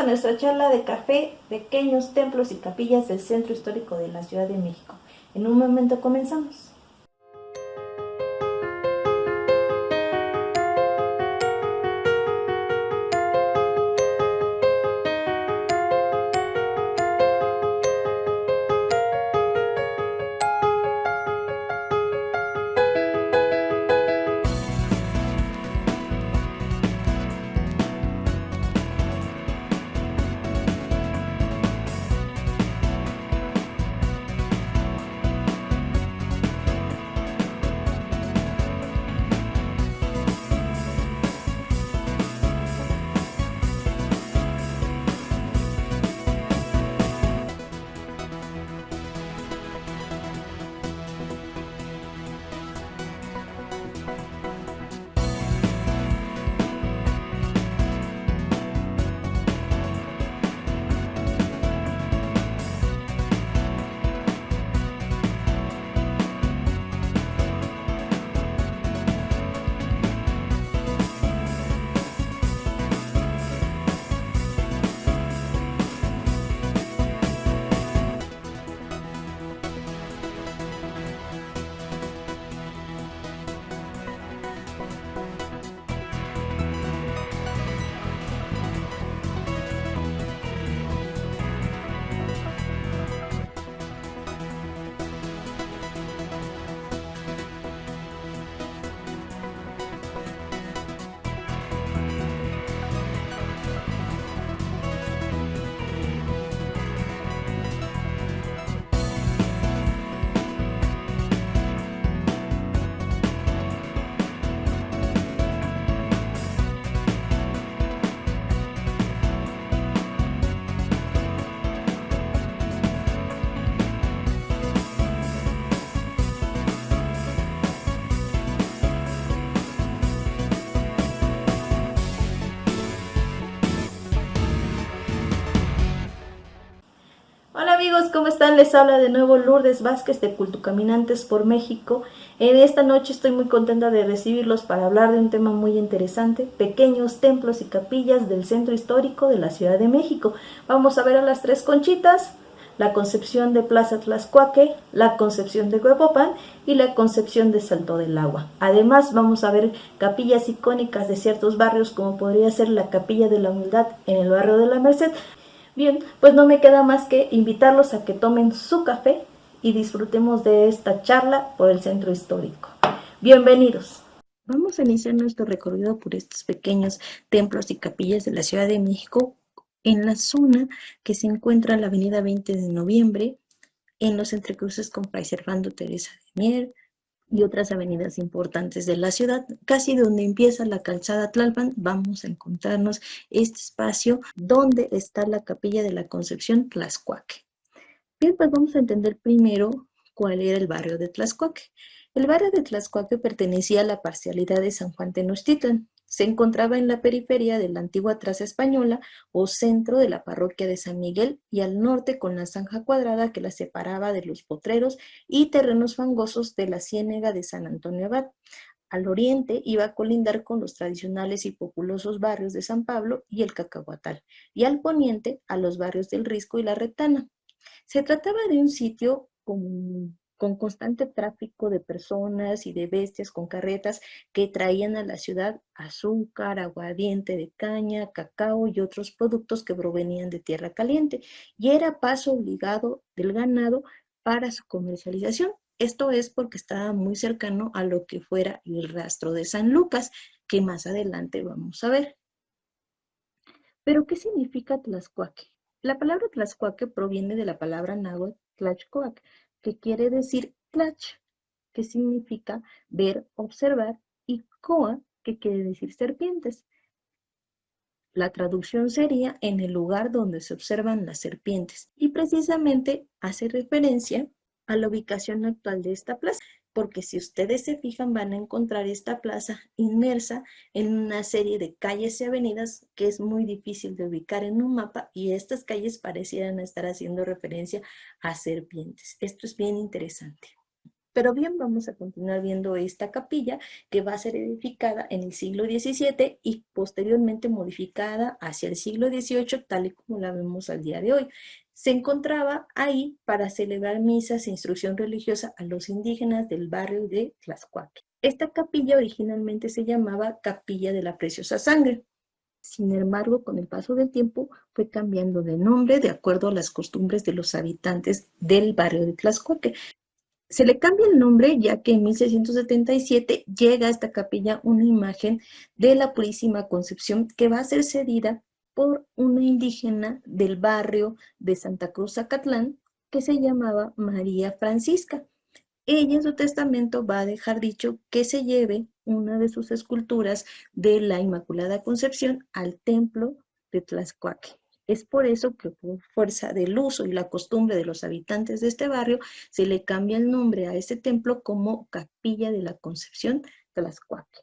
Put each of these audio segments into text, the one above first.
nuestra charla de café, pequeños templos y capillas del centro histórico de la Ciudad de México. En un momento comenzamos. Hola amigos, ¿cómo están? Les habla de nuevo Lourdes Vázquez de Cultucaminantes por México. En esta noche estoy muy contenta de recibirlos para hablar de un tema muy interesante, pequeños templos y capillas del centro histórico de la Ciudad de México. Vamos a ver a las tres Conchitas, la Concepción de Plaza Tlaxcuaque, la Concepción de Huehuepan y la Concepción de Salto del Agua. Además vamos a ver capillas icónicas de ciertos barrios como podría ser la Capilla de la Humildad en el barrio de la Merced. Bien, pues no me queda más que invitarlos a que tomen su café y disfrutemos de esta charla por el centro histórico. Bienvenidos. Vamos a iniciar nuestro recorrido por estos pequeños templos y capillas de la Ciudad de México en la zona que se encuentra en la avenida 20 de noviembre, en los entrecruces con Fray Servando Teresa de Mier y otras avenidas importantes de la ciudad. Casi donde empieza la calzada Tlalpan, vamos a encontrarnos este espacio donde está la Capilla de la Concepción Tlaxcuaque. Bien, pues vamos a entender primero cuál era el barrio de Tlaxcuaque. El barrio de Tlaxcuaque pertenecía a la parcialidad de San Juan Tenochtitlan. Se encontraba en la periferia de la antigua traza española o centro de la parroquia de San Miguel y al norte con la zanja cuadrada que la separaba de los potreros y terrenos fangosos de la ciénega de San Antonio Abad. Al oriente iba a colindar con los tradicionales y populosos barrios de San Pablo y el Cacahuatal, y al poniente a los barrios del Risco y la Retana. Se trataba de un sitio con constante tráfico de personas y de bestias con carretas que traían a la ciudad azúcar, aguardiente de caña, cacao y otros productos que provenían de tierra caliente, y era paso obligado del ganado para su comercialización. Esto es porque estaba muy cercano a lo que fuera el rastro de San Lucas, que más adelante vamos a ver. ¿Pero qué significa Tlaxcuaque? La palabra Tlaxcuaque proviene de la palabra náhuatl Tlaxcoac, que quiere decir tlach, que significa ver, observar, y coa, que quiere decir serpientes. La traducción sería en el lugar donde se observan las serpientes, y precisamente hace referencia a la ubicación actual de esta plaza, porque si ustedes se fijan van a encontrar esta plaza inmersa en una serie de calles y avenidas que es muy difícil de ubicar en un mapa, y estas calles parecieran estar haciendo referencia a serpientes. Esto es bien interesante. Pero bien, vamos a continuar viendo esta capilla que va a ser edificada en el siglo XVII y posteriormente modificada hacia el siglo XVIII, tal y como la vemos al día de hoy. Se encontraba ahí para celebrar misas e instrucción religiosa a los indígenas del barrio de Tlaxcuaque. Esta capilla originalmente se llamaba Capilla de la Preciosa Sangre. Sin embargo, con el paso del tiempo fue cambiando de nombre de acuerdo a las costumbres de los habitantes del barrio de Tlaxcuaque. Se le cambia el nombre ya que en 1677 llega a esta capilla una imagen de la Purísima Concepción que va a ser cedida por una indígena del barrio de Santa Cruz, Zacatlán, que se llamaba María Francisca. Ella en su testamento va a dejar dicho que se lleve una de sus esculturas de la Inmaculada Concepción al templo de Tlaxcuaque. Es por eso que por fuerza del uso y la costumbre de los habitantes de este barrio, se le cambia el nombre a este templo como Capilla de la Concepción Tlaxcuaque.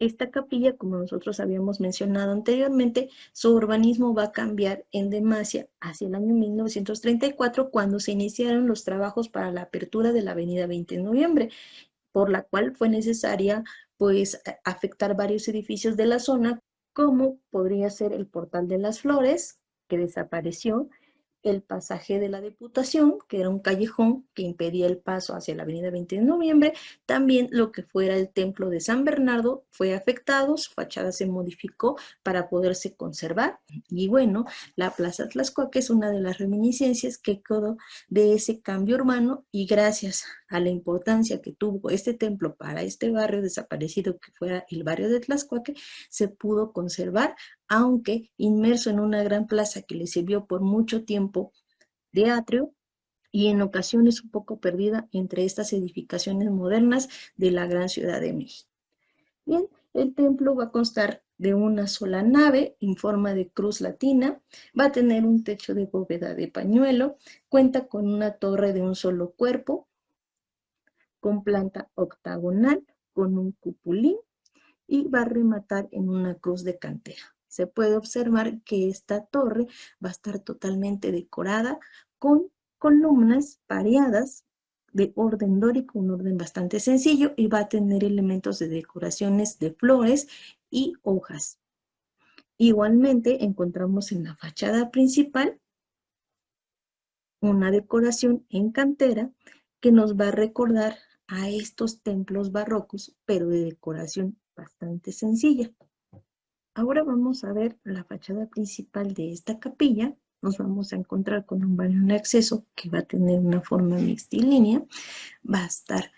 Esta capilla, como nosotros habíamos mencionado anteriormente, su urbanismo va a cambiar en demasia hacia el año 1934, cuando se iniciaron los trabajos para la apertura de la avenida 20 de noviembre, por la cual fue necesaria pues afectar varios edificios de la zona, como podría ser el Portal de las Flores, que desapareció, el pasaje de la Diputación, que era un callejón que impedía el paso hacia la avenida 20 de noviembre. También lo que fuera el templo de San Bernardo fue afectado, su fachada se modificó para poderse conservar. Y bueno, la Plaza Tlaxcuaque es una de las reminiscencias que quedó de ese cambio urbano, y gracias a la importancia que tuvo este templo para este barrio desaparecido que fuera el barrio de Tlaxcuaque, se pudo conservar, aunque inmerso en una gran plaza que le sirvió por mucho tiempo de atrio y en ocasiones un poco perdida entre estas edificaciones modernas de la gran Ciudad de México. Bien, el templo va a constar de una sola nave en forma de cruz latina, va a tener un techo de bóveda de pañuelo, cuenta con una torre de un solo cuerpo, con planta octagonal, con un cupulín, y va a rematar en una cruz de cantera. Se puede observar que esta torre va a estar totalmente decorada con columnas pareadas de orden dórico, un orden bastante sencillo, y va a tener elementos de decoraciones de flores y hojas. Igualmente encontramos en la fachada principal una decoración en cantera que nos va a recordar a estos templos barrocos, pero de decoración bastante sencilla. Ahora vamos a ver la fachada principal de esta capilla. Nos vamos a encontrar con un balcón de acceso que va a tener una forma mixtilínea. Va a estar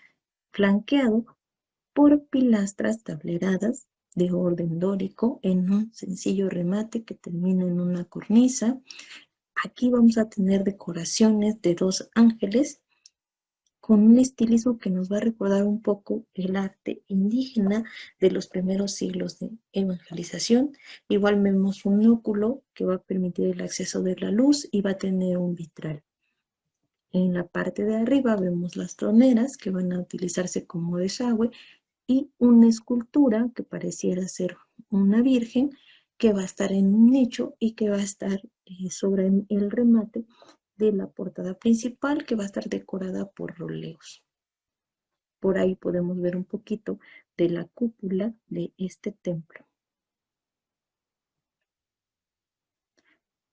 flanqueado por pilastras tableradas de orden dórico en un sencillo remate que termina en una cornisa. Aquí vamos a tener decoraciones de dos ángeles con un estilismo que nos va a recordar un poco el arte indígena de los primeros siglos de evangelización. Igual vemos un óculo que va a permitir el acceso de la luz y va a tener un vitral. En la parte de arriba vemos las troneras que van a utilizarse como desagüe y una escultura que pareciera ser una virgen que va a estar en un nicho y que va a estar sobre el remate de la portada principal, que va a estar decorada por roleos. Por ahí podemos ver un poquito de la cúpula de este templo.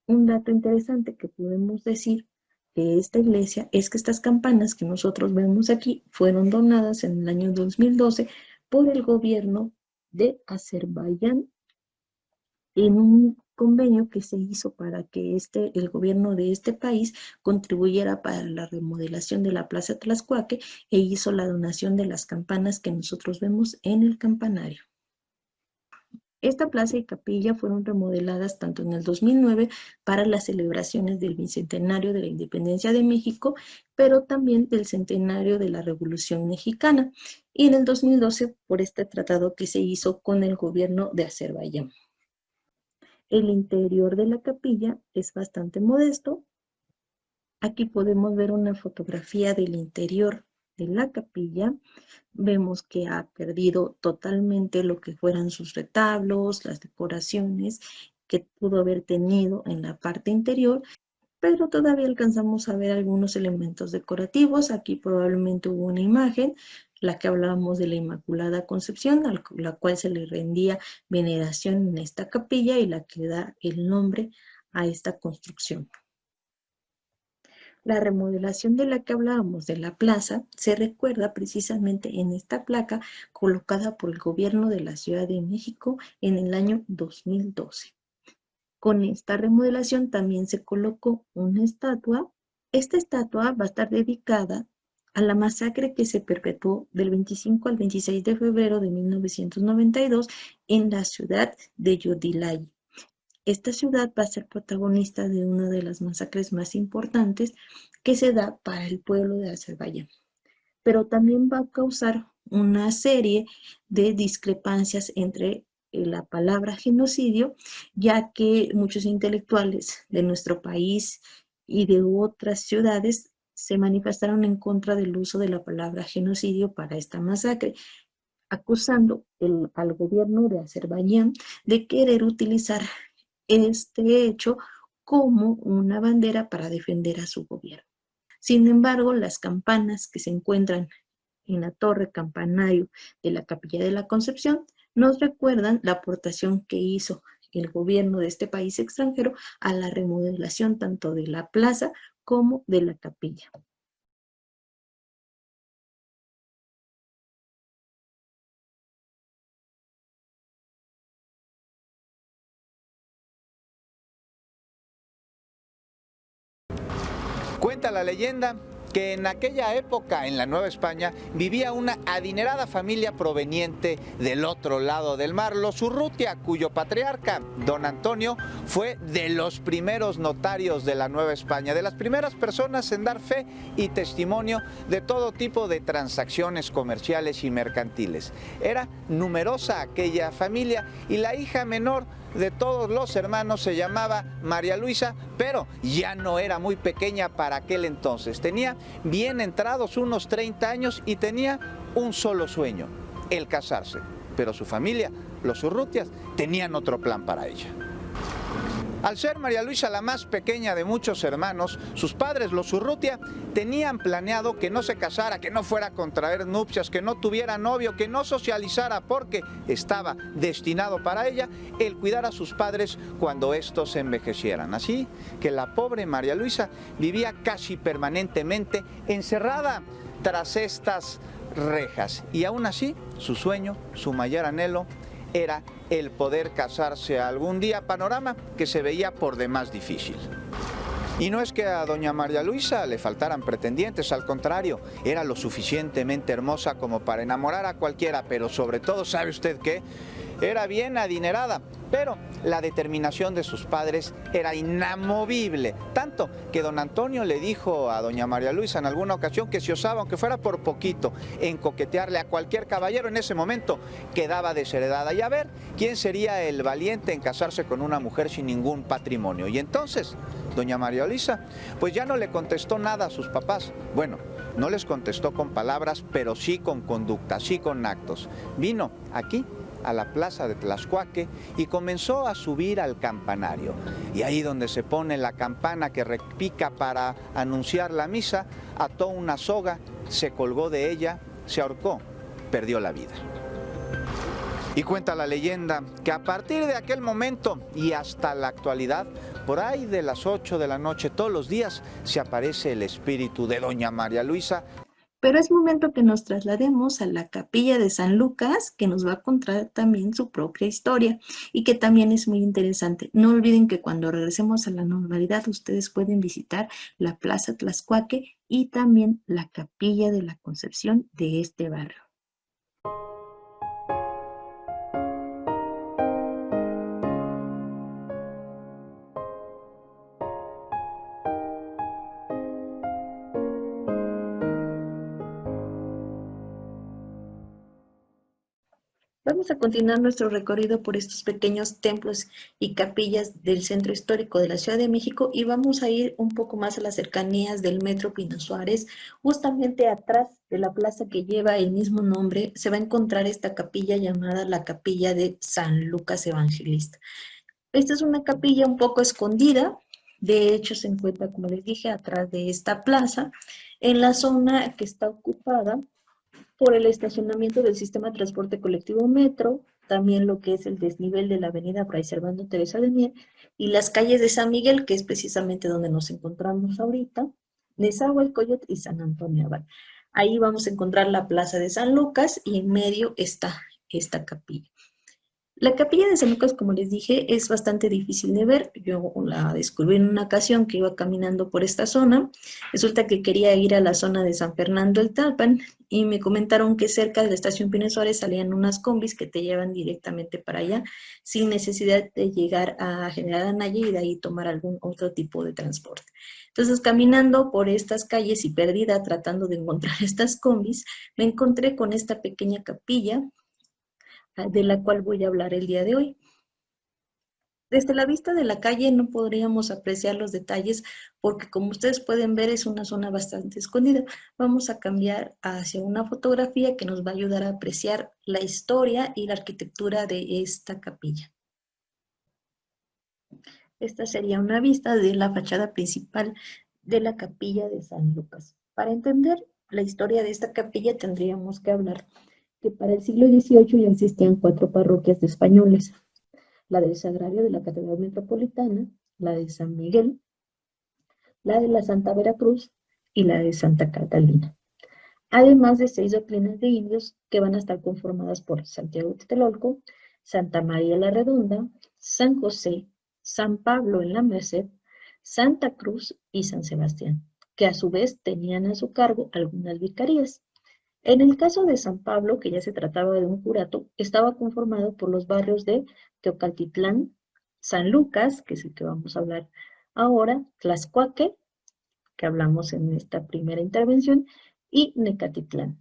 Un dato interesante que podemos decir de esta iglesia es que estas campanas que nosotros vemos aquí fueron donadas en el año 2012 por el gobierno de Azerbaiyán en un convenio que se hizo para que el gobierno de este país contribuyera para la remodelación de la Plaza Tlaxcuaque e hizo la donación de las campanas que nosotros vemos en el campanario. Esta plaza y capilla fueron remodeladas tanto en el 2009 para las celebraciones del bicentenario de la Independencia de México, pero también del centenario de la Revolución Mexicana, y en el 2012 por este tratado que se hizo con el gobierno de Azerbaiyán. El interior de la capilla es bastante modesto. Aquí podemos ver una fotografía del interior de la capilla. Vemos que ha perdido totalmente lo que fueran sus retablos, las decoraciones que pudo haber tenido en la parte interior, pero todavía alcanzamos a ver algunos elementos decorativos. Aquí probablemente hubo una imagen, la que hablábamos de la Inmaculada Concepción, a la cual se le rendía veneración en esta capilla y la que da el nombre a esta construcción. La remodelación de la que hablábamos de la plaza se recuerda precisamente en esta placa colocada por el gobierno de la Ciudad de México en el año 2012. Con esta remodelación también se colocó una estatua. Esta estatua va a estar dedicada a la masacre que se perpetuó del 25 al 26 de febrero de 1992 en la ciudad de Yodilay. Esta ciudad va a ser protagonista de una de las masacres más importantes que se da para el pueblo de Azerbaiyán, pero también va a causar una serie de discrepancias entre la palabra genocidio, ya que muchos intelectuales de nuestro país y de otras ciudades se manifestaron en contra del uso de la palabra genocidio para esta masacre, acusando al gobierno de Azerbaiyán de querer utilizar este hecho como una bandera para defender a su gobierno. Sin embargo, las campanas que se encuentran en la torre campanario de la Capilla de la Concepción nos recuerdan la aportación que hizo el gobierno de este país extranjero a la remodelación tanto de la plaza como de la capilla. Cuenta la leyenda que en aquella época en la Nueva España vivía una adinerada familia proveniente del otro lado del mar, los Urrutia, cuyo patriarca, don Antonio, fue de los primeros notarios de la Nueva España, de las primeras personas en dar fe y testimonio de todo tipo de transacciones comerciales y mercantiles. Era numerosa aquella familia y la hija menor de todos los hermanos se llamaba María Luisa, pero ya no era muy pequeña para aquel entonces. Tenía bien entrados unos 30 años y tenía un solo sueño, el casarse. Pero su familia, los Urrutias, tenían otro plan para ella. Al ser María Luisa la más pequeña de muchos hermanos, sus padres, los Urrutia, tenían planeado que no se casara, que no fuera a contraer nupcias, que no tuviera novio, que no socializara, porque estaba destinado para ella el cuidar a sus padres cuando estos envejecieran. Así que la pobre María Luisa vivía casi permanentemente encerrada tras estas rejas. Y aún así, su sueño, su mayor anhelo, era el poder casarse algún día, panorama que se veía por demás difícil. Y no es que a doña María Luisa le faltaran pretendientes, al contrario, era lo suficientemente hermosa como para enamorar a cualquiera, pero sobre todo, ¿sabe usted qué? Era bien adinerada, pero la determinación de sus padres era inamovible, tanto que don Antonio le dijo a doña María Luisa en alguna ocasión que si osaba, aunque fuera por poquito, en coquetearle a cualquier caballero, en ese momento quedaba desheredada, y a ver quién sería el valiente en casarse con una mujer sin ningún patrimonio. Y entonces doña María Luisa pues ya no le contestó nada a sus papás. Bueno, no les contestó con palabras, pero sí con conducta, sí con actos. Vino aquí a la plaza de Tlaxcuaque y comenzó a subir al campanario. Y ahí donde se pone la campana que repica para anunciar la misa, ató una soga, se colgó de ella, se ahorcó, perdió la vida. Y cuenta la leyenda que a partir de aquel momento y hasta la actualidad, por ahí de las 8 de la noche todos los días, se aparece el espíritu de doña María Luisa. Pero es momento que nos traslademos a la capilla de San Lucas, que nos va a contar también su propia historia y que también es muy interesante. No olviden que cuando regresemos a la normalidad, ustedes pueden visitar la Plaza Tlaxcuaque y también la Capilla de la Concepción de este barrio. Vamos a continuar nuestro recorrido por estos pequeños templos y capillas del centro histórico de la Ciudad de México y vamos a ir un poco más a las cercanías del Metro Pino Suárez. Justamente atrás de la plaza que lleva el mismo nombre se va a encontrar esta capilla llamada la Capilla de San Lucas Evangelista. Esta es una capilla un poco escondida, De hecho, se encuentra, como les dije, atrás de esta plaza, en la zona que está ocupada por el estacionamiento del sistema de transporte colectivo Metro, también lo que es el desnivel de la avenida Fray Servando Teresa de Mier, y las calles de San Miguel, que es precisamente donde nos encontramos ahorita, Nezahualcóyotl y San Antonio Abad. Ahí vamos a encontrar la plaza de San Lucas y en medio está esta capilla. La capilla de San Lucas, como les dije, es bastante difícil de ver. Yo la descubrí en una ocasión que iba caminando por esta zona. Resulta que quería ir a la zona de San Fernando el Talpan y me comentaron que cerca de la estación Pino Suárez salían unas combis que te llevan directamente para allá sin necesidad de llegar a General Anaya y de ahí tomar algún otro tipo de transporte. Entonces, caminando por estas calles y perdida tratando de encontrar estas combis, me encontré con esta pequeña capilla de la cual voy a hablar el día de hoy. Desde la vista de la calle no podríamos apreciar los detalles porque, como ustedes pueden ver, es una zona bastante escondida. Vamos a cambiar hacia una fotografía que nos va a ayudar a apreciar la historia y la arquitectura de esta capilla. Esta sería una vista de la fachada principal de la capilla de San Lucas. Para entender la historia de esta capilla tendríamos que hablar que para el siglo XVIII ya existían 4 parroquias de españoles: la del Sagrario de la Catedral Metropolitana, la de San Miguel, la de la Santa Veracruz y la de Santa Catalina. Además de 6 doctrinas de indios que van a estar conformadas por Santiago Tlatelolco, Santa María la Redonda, San José, San Pablo en la Merced, Santa Cruz y San Sebastián, que a su vez tenían a su cargo algunas vicarías. En el caso de San Pablo, que ya se trataba de un curato, estaba conformado por los barrios de Teocaltitlán, San Lucas, que es el que vamos a hablar ahora, Tlaxcuaque, que hablamos en esta primera intervención, y Necatitlán.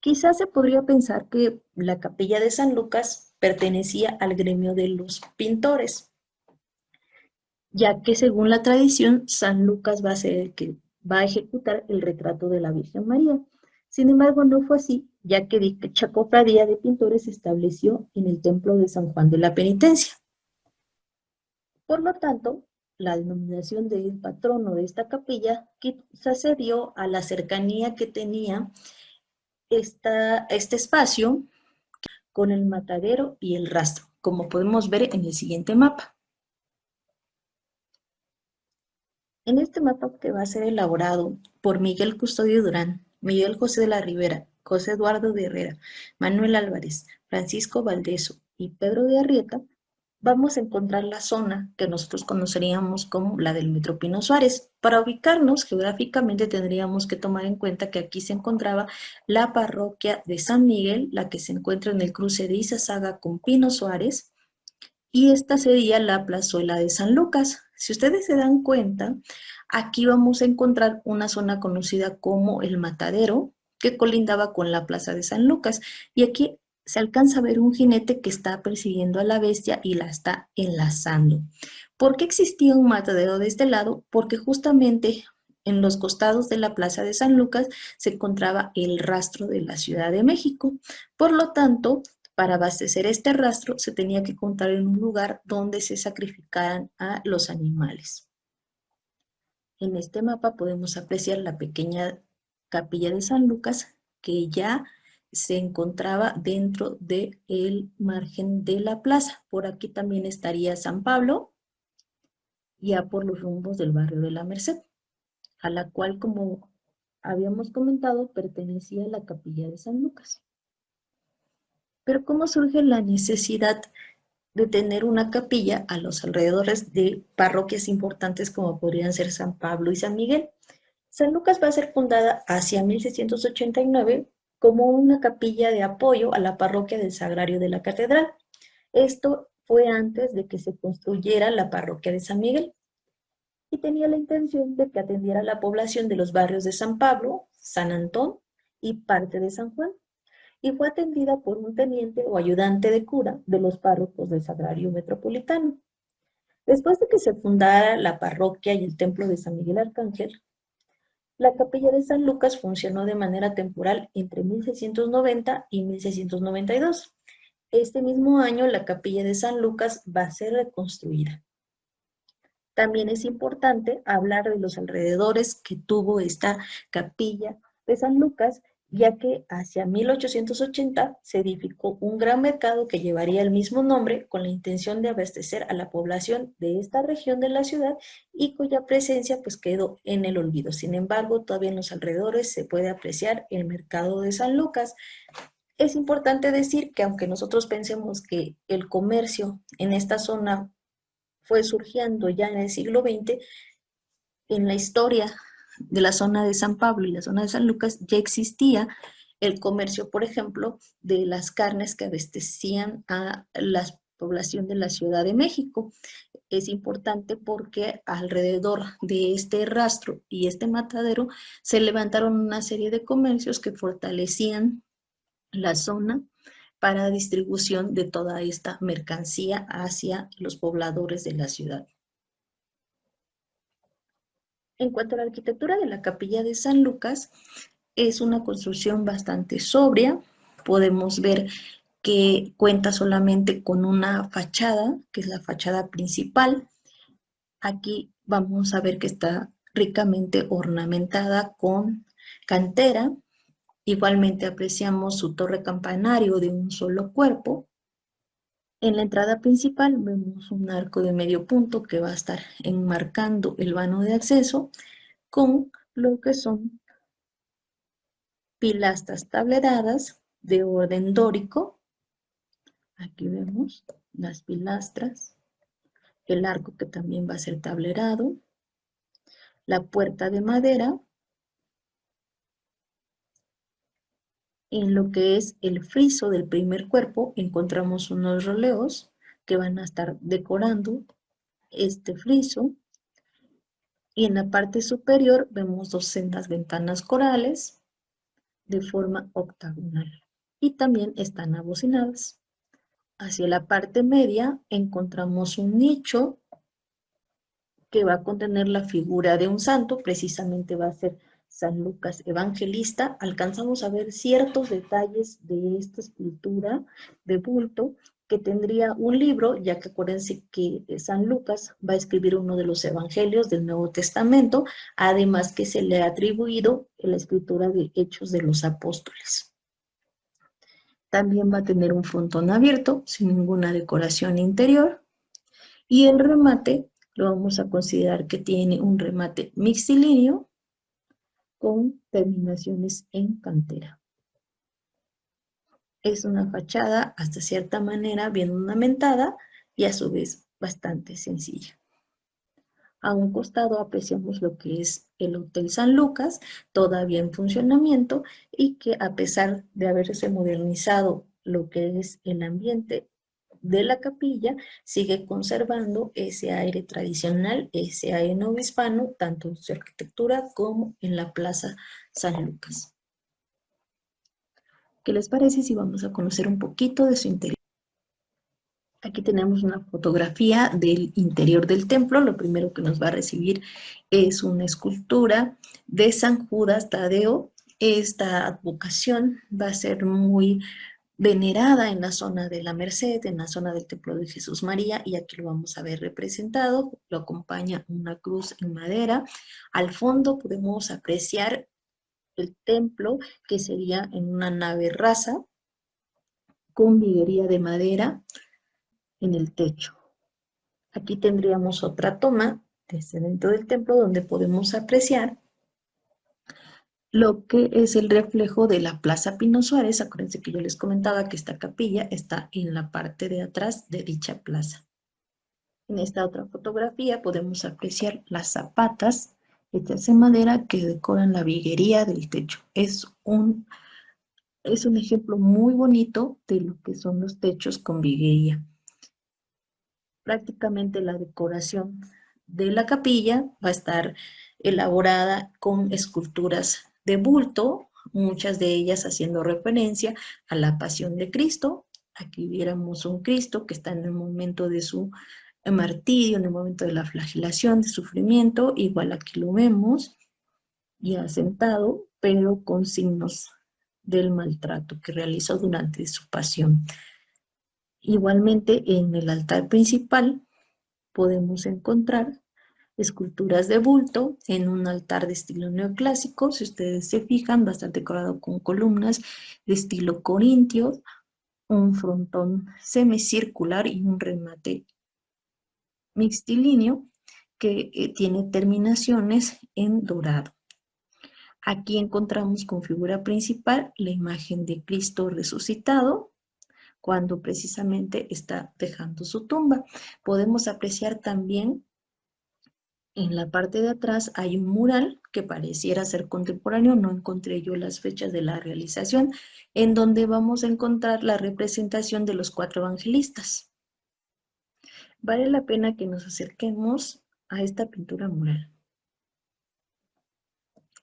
Quizás se podría pensar que la capilla de San Lucas pertenecía al gremio de los pintores, ya que según la tradición, San Lucas va a ser el que va a ejecutar el retrato de la Virgen María. Sin embargo, no fue así, ya que dicha cofradía de pintores se estableció en el templo de San Juan de la Penitencia. Por lo tanto, la denominación del patrono de esta capilla quizás se dio a la cercanía que tenía este espacio con el matadero y el rastro, como podemos ver en el siguiente mapa. En este mapa, que va a ser elaborado por Miguel Custodio Durán, Miguel José de la Ribera, José Eduardo de Herrera, Manuel Álvarez, Francisco Valdeso y Pedro de Arrieta, vamos a encontrar la zona que nosotros conoceríamos como la del Metro Pino Suárez. Para ubicarnos geográficamente tendríamos que tomar en cuenta que aquí se encontraba la parroquia de San Miguel, la que se encuentra en el cruce de Izazaga con Pino Suárez, y esta sería la plazuela de San Lucas. Si ustedes se dan cuenta, aquí vamos a encontrar una zona conocida como el Matadero, que colindaba con la plaza de San Lucas, y aquí se alcanza a ver un jinete que está persiguiendo a la bestia y la está enlazando. ¿Por qué existía un matadero de este lado? Porque justamente en los costados de la plaza de San Lucas se encontraba el rastro de la Ciudad de México. Por lo tanto, para abastecer este rastro se tenía que contar en un lugar donde se sacrificaran a los animales. En este mapa podemos apreciar la pequeña capilla de San Lucas, que ya se encontraba dentro del margen de la plaza. Por aquí también estaría San Pablo, ya por los rumbos del barrio de la Merced, a la cual, como habíamos comentado, pertenecía a la capilla de San Lucas. Pero ¿cómo surge la necesidad de tener una capilla a los alrededores de parroquias importantes como podrían ser San Pablo y San Miguel? San Lucas va a ser fundada hacia 1689 como una capilla de apoyo a la parroquia del Sagrario de la Catedral. Esto fue antes de que se construyera la parroquia de San Miguel y tenía la intención de que atendiera a la población de los barrios de San Pablo, San Antón y parte de San Juan, y fue atendida por un teniente o ayudante de cura de los párrocos del Sagrario Metropolitano. Después de que se fundara la parroquia y el templo de San Miguel Arcángel, la capilla de San Lucas funcionó de manera temporal entre 1690 y 1692. Este mismo año la capilla de San Lucas va a ser reconstruida. También es importante hablar de los alrededores que tuvo esta capilla de San Lucas, ya que hacia 1880 se edificó un gran mercado que llevaría el mismo nombre con la intención de abastecer a la población de esta región de la ciudad y cuya presencia pues quedó en el olvido. Sin embargo, todavía en los alrededores se puede apreciar el mercado de San Lucas. Es importante decir que aunque nosotros pensemos que el comercio en esta zona fue surgiendo ya en el siglo XX, en la historia de la zona de San Pablo y la zona de San Lucas ya existía el comercio, por ejemplo, de las carnes que abastecían a la población de la Ciudad de México. Es importante porque alrededor de este rastro y este matadero se levantaron una serie de comercios que fortalecían la zona para distribución de toda esta mercancía hacia los pobladores de la ciudad. En cuanto a la arquitectura de la capilla de San Lucas, es una construcción bastante sobria. Podemos ver que cuenta solamente con una fachada, que es la fachada principal. Aquí vamos a ver que está ricamente ornamentada con cantera. Igualmente apreciamos su torre campanario de un solo cuerpo. En la entrada principal vemos un arco de medio punto que va a estar enmarcando el vano de acceso con lo que son pilastras tableradas de orden dórico. Aquí vemos las pilastras, el arco que también va a ser tablerado, la puerta de madera. En lo que es el friso del primer cuerpo encontramos unos roleos que van a estar decorando este friso. Y en la parte superior vemos dos sendas ventanas corales de forma octagonal y también están abocinadas. Hacia la parte media encontramos un nicho que va a contener la figura de un santo, precisamente va a ser San Lucas Evangelista. Alcanzamos a ver ciertos detalles de esta escultura de bulto que tendría un libro, ya que acuérdense que San Lucas va a escribir uno de los evangelios del Nuevo Testamento, además que se le ha atribuido la escritura de Hechos de los Apóstoles. También va a tener un frontón abierto, sin ninguna decoración interior, y el remate lo vamos a considerar que tiene un remate mixtilíneo con terminaciones en cantera. Es una fachada hasta cierta manera bien ornamentada y a su vez bastante sencilla. A un costado apreciamos lo que es el Hotel San Lucas, todavía en funcionamiento y que a pesar de haberse modernizado lo que es el ambiente de la capilla, sigue conservando ese aire tradicional, ese aire novohispano, tanto en su arquitectura como en la Plaza San Lucas. ¿Qué les parece si vamos a conocer un poquito de su interior? Aquí tenemos una fotografía del interior del templo. Lo primero que nos va a recibir es una escultura de San Judas Tadeo. Esta advocación va a ser muy venerada en la zona de la Merced, en la zona del Templo de Jesús María, y aquí lo vamos a ver representado. Lo acompaña una cruz en madera. Al fondo podemos apreciar el templo, que sería en una nave rasa, con viguería de madera en el techo. Aquí tendríamos otra toma desde dentro del templo donde podemos apreciar lo que es el reflejo de la Plaza Pino Suárez. Acuérdense que yo les comentaba que esta capilla está en la parte de atrás de dicha plaza. En esta otra fotografía podemos apreciar las zapatas hechas en madera que decoran la viguería del techo. Es un ejemplo muy bonito de lo que son los techos con viguería. Prácticamente la decoración de la capilla va a estar elaborada con esculturas de bulto, muchas de ellas haciendo referencia a la pasión de Cristo. Aquí viéramos un Cristo que está en el momento de su martirio, en el momento de la flagelación, de sufrimiento. Igual aquí lo vemos ya sentado, pero con signos del maltrato que realizó durante su pasión. Igualmente en el altar principal podemos encontrar esculturas de bulto en un altar de estilo neoclásico. Si ustedes se fijan, va a estar decorado con columnas de estilo corintio, un frontón semicircular y un remate mixtilíneo que tiene terminaciones en dorado. Aquí encontramos como figura principal la imagen de Cristo resucitado, cuando precisamente está dejando su tumba. Podemos apreciar también en la parte de atrás hay un mural que pareciera ser contemporáneo, no encontré yo las fechas de la realización, en donde vamos a encontrar la representación de los 4 evangelistas. Vale la pena que nos acerquemos a esta pintura mural.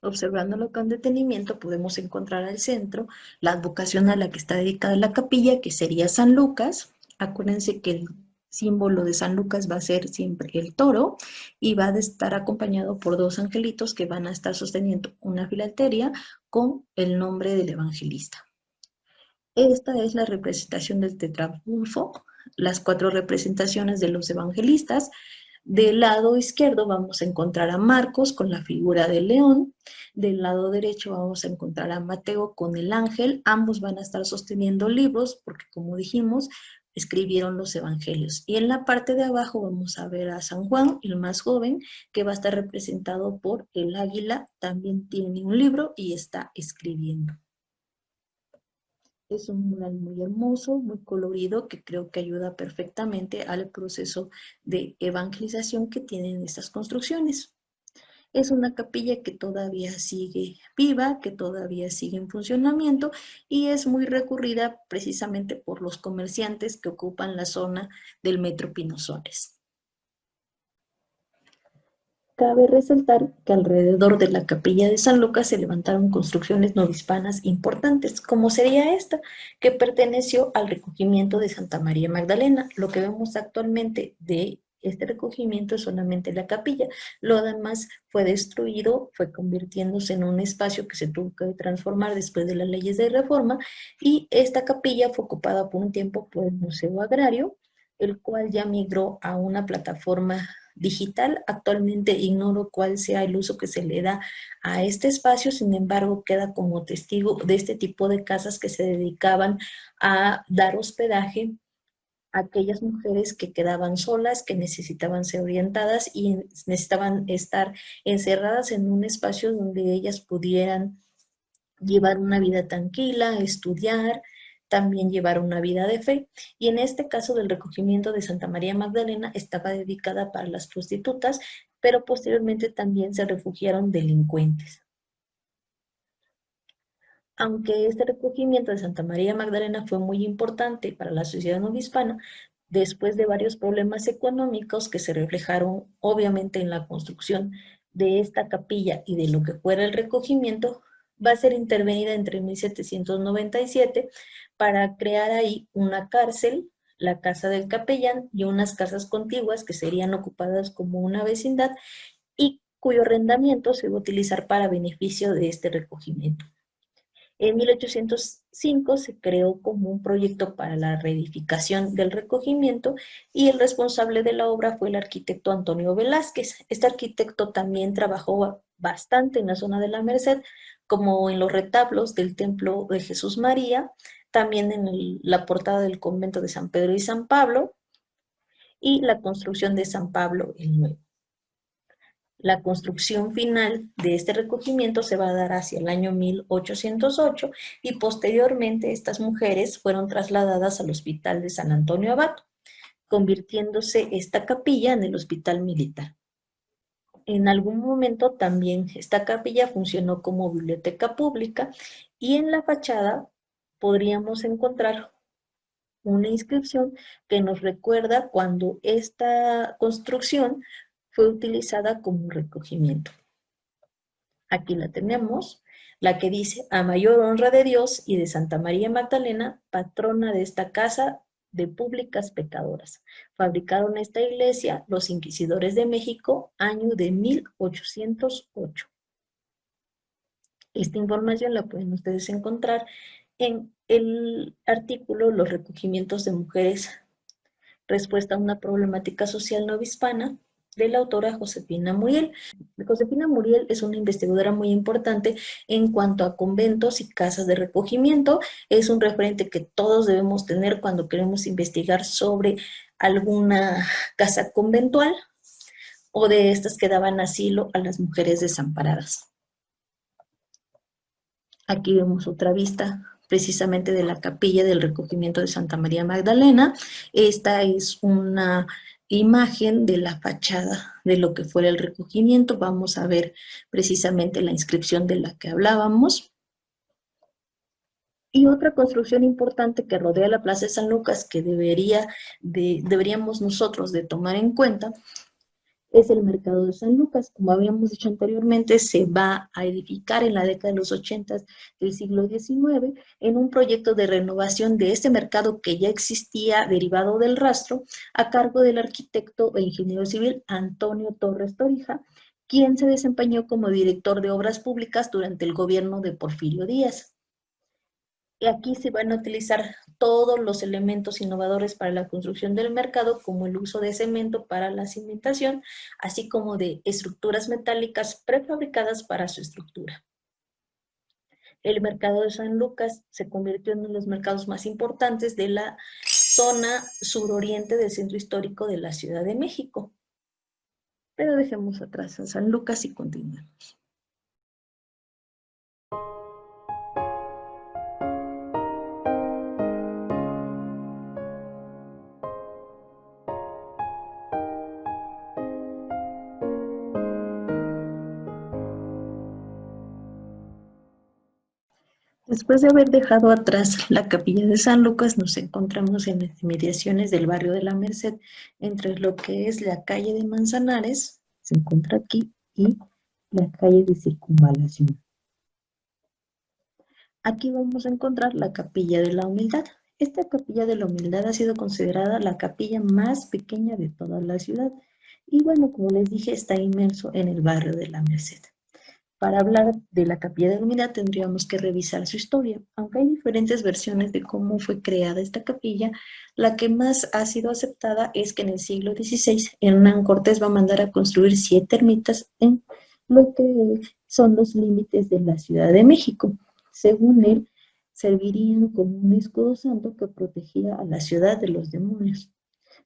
Observándolo con detenimiento, podemos encontrar al centro la advocación a la que está dedicada la capilla, que sería San Lucas. Acuérdense que el símbolo de San Lucas va a ser siempre el toro y va a estar acompañado por 2 angelitos que van a estar sosteniendo una filacteria con el nombre del evangelista. Esta es la representación del tetrabulfo, las 4 representaciones de los evangelistas. Del lado izquierdo vamos a encontrar a Marcos con la figura del león. Del lado derecho vamos a encontrar a Mateo con el ángel. Ambos van a estar sosteniendo libros porque, como dijimos, escribieron los evangelios. Y en la parte de abajo vamos a ver a San Juan, el más joven, que va a estar representado por el águila. También tiene un libro y está escribiendo. Es un mural muy hermoso, muy colorido, que creo que ayuda perfectamente al proceso de evangelización que tienen estas construcciones. Es una capilla que todavía sigue viva, que todavía sigue en funcionamiento y es muy recurrida precisamente por los comerciantes que ocupan la zona del Metro Pino Suárez. Cabe resaltar que alrededor de la capilla de San Lucas se levantaron construcciones novohispanas importantes, como sería esta, que perteneció al recogimiento de Santa María Magdalena. Lo que vemos actualmente de este recogimiento es solamente la capilla. Lo demás fue destruido, fue convirtiéndose en un espacio que se tuvo que transformar después de las leyes de reforma, y esta capilla fue ocupada por un tiempo por el Museo Agrario, el cual ya migró a una plataforma digital. Actualmente ignoro cuál sea el uso que se le da a este espacio, sin embargo queda como testigo de este tipo de casas que se dedicaban a dar hospedaje a aquellas mujeres que quedaban solas, que necesitaban ser orientadas y necesitaban estar encerradas en un espacio donde ellas pudieran llevar una vida tranquila, estudiar, también llevar una vida de fe. Y en este caso del recogimiento de Santa María Magdalena estaba dedicada para las prostitutas, pero posteriormente también se refugiaron delincuentes. Aunque este recogimiento de Santa María Magdalena fue muy importante para la sociedad novohispana, después de varios problemas económicos que se reflejaron obviamente en la construcción de esta capilla y de lo que fuera el recogimiento, va a ser intervenida entre 1797 para crear ahí una cárcel, la Casa del Capellán, y unas casas contiguas que serían ocupadas como una vecindad y cuyo arrendamiento se va a utilizar para beneficio de este recogimiento. En 1805 se creó como un proyecto para la reedificación del recogimiento y el responsable de la obra fue el arquitecto Antonio Velázquez. Este arquitecto también trabajó bastante en la zona de la Merced, como en los retablos del Templo de Jesús María, también en la portada del convento de San Pedro y San Pablo y la construcción de San Pablo el Nuevo. La construcción final de este recogimiento se va a dar hacia el año 1808 y posteriormente estas mujeres fueron trasladadas al Hospital de San Antonio Abad, convirtiéndose esta capilla en el Hospital Militar. En algún momento también esta capilla funcionó como biblioteca pública y en la fachada podríamos encontrar una inscripción que nos recuerda cuando esta construcción fue utilizada como recogimiento. Aquí la tenemos, la que dice: a mayor honra de Dios y de Santa María Magdalena, patrona de esta casa de públicas pecadoras. Fabricaron esta iglesia los inquisidores de México, año de 1808. Esta información la pueden ustedes encontrar en el artículo Los recogimientos de mujeres, respuesta a una problemática social novohispana, de la autora Josefina Muriel. Josefina Muriel es una investigadora muy importante en cuanto a conventos y casas de recogimiento. Es un referente que todos debemos tener cuando queremos investigar sobre alguna casa conventual o de estas que daban asilo a las mujeres desamparadas. Aquí vemos otra vista precisamente de la capilla del recogimiento de Santa María Magdalena. Esta es una imagen de la fachada de lo que fue el recogimiento. Vamos a ver precisamente la inscripción de la que hablábamos. Y otra construcción importante que rodea la Plaza de San Lucas que deberíamos nosotros de tomar en cuenta es el Mercado de San Lucas. Como habíamos dicho anteriormente, se va a edificar en la década de los 80 del siglo XIX en un proyecto de renovación de este mercado que ya existía derivado del rastro a cargo del arquitecto e ingeniero civil Antonio Torres Torija, quien se desempeñó como director de obras públicas durante el gobierno de Porfirio Díaz. Y aquí se van a utilizar todos los elementos innovadores para la construcción del mercado, como el uso de cemento para la cimentación, así como de estructuras metálicas prefabricadas para su estructura. El mercado de San Lucas se convirtió en uno de los mercados más importantes de la zona suroriente del centro histórico de la Ciudad de México. Pero dejemos atrás a San Lucas y continuemos. Después de haber dejado atrás la capilla de San Lucas, nos encontramos en las inmediaciones del barrio de la Merced, entre lo que es la calle de Manzanares, se encuentra aquí, y la calle de Circunvalación. Aquí vamos a encontrar la Capilla de la Humildad. Esta Capilla de la Humildad ha sido considerada la capilla más pequeña de toda la ciudad. Y bueno, como les dije, está inmerso en el barrio de la Merced. Para hablar de la Capilla de la Humildad tendríamos que revisar su historia. Aunque hay diferentes versiones de cómo fue creada esta capilla, la que más ha sido aceptada es que en el siglo XVI Hernán Cortés va a mandar a construir 7 ermitas en lo que son los límites de la Ciudad de México. Según él, servirían como un escudo santo que protegía a la ciudad de los demonios.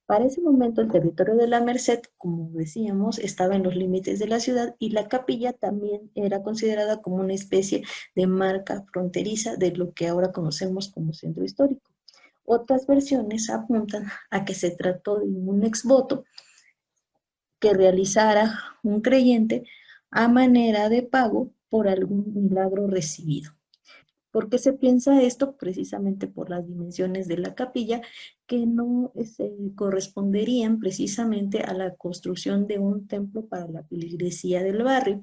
Para ese momento el territorio de la Merced, como decíamos, estaba en los límites de la ciudad y la capilla también era considerada como una especie de marca fronteriza de lo que ahora conocemos como centro histórico. Otras versiones apuntan a que se trató de un exvoto que realizara un creyente a manera de pago por algún milagro recibido. ¿Por qué se piensa esto? Precisamente por las dimensiones de la capilla que no corresponderían precisamente a la construcción de un templo para la feligresía del barrio.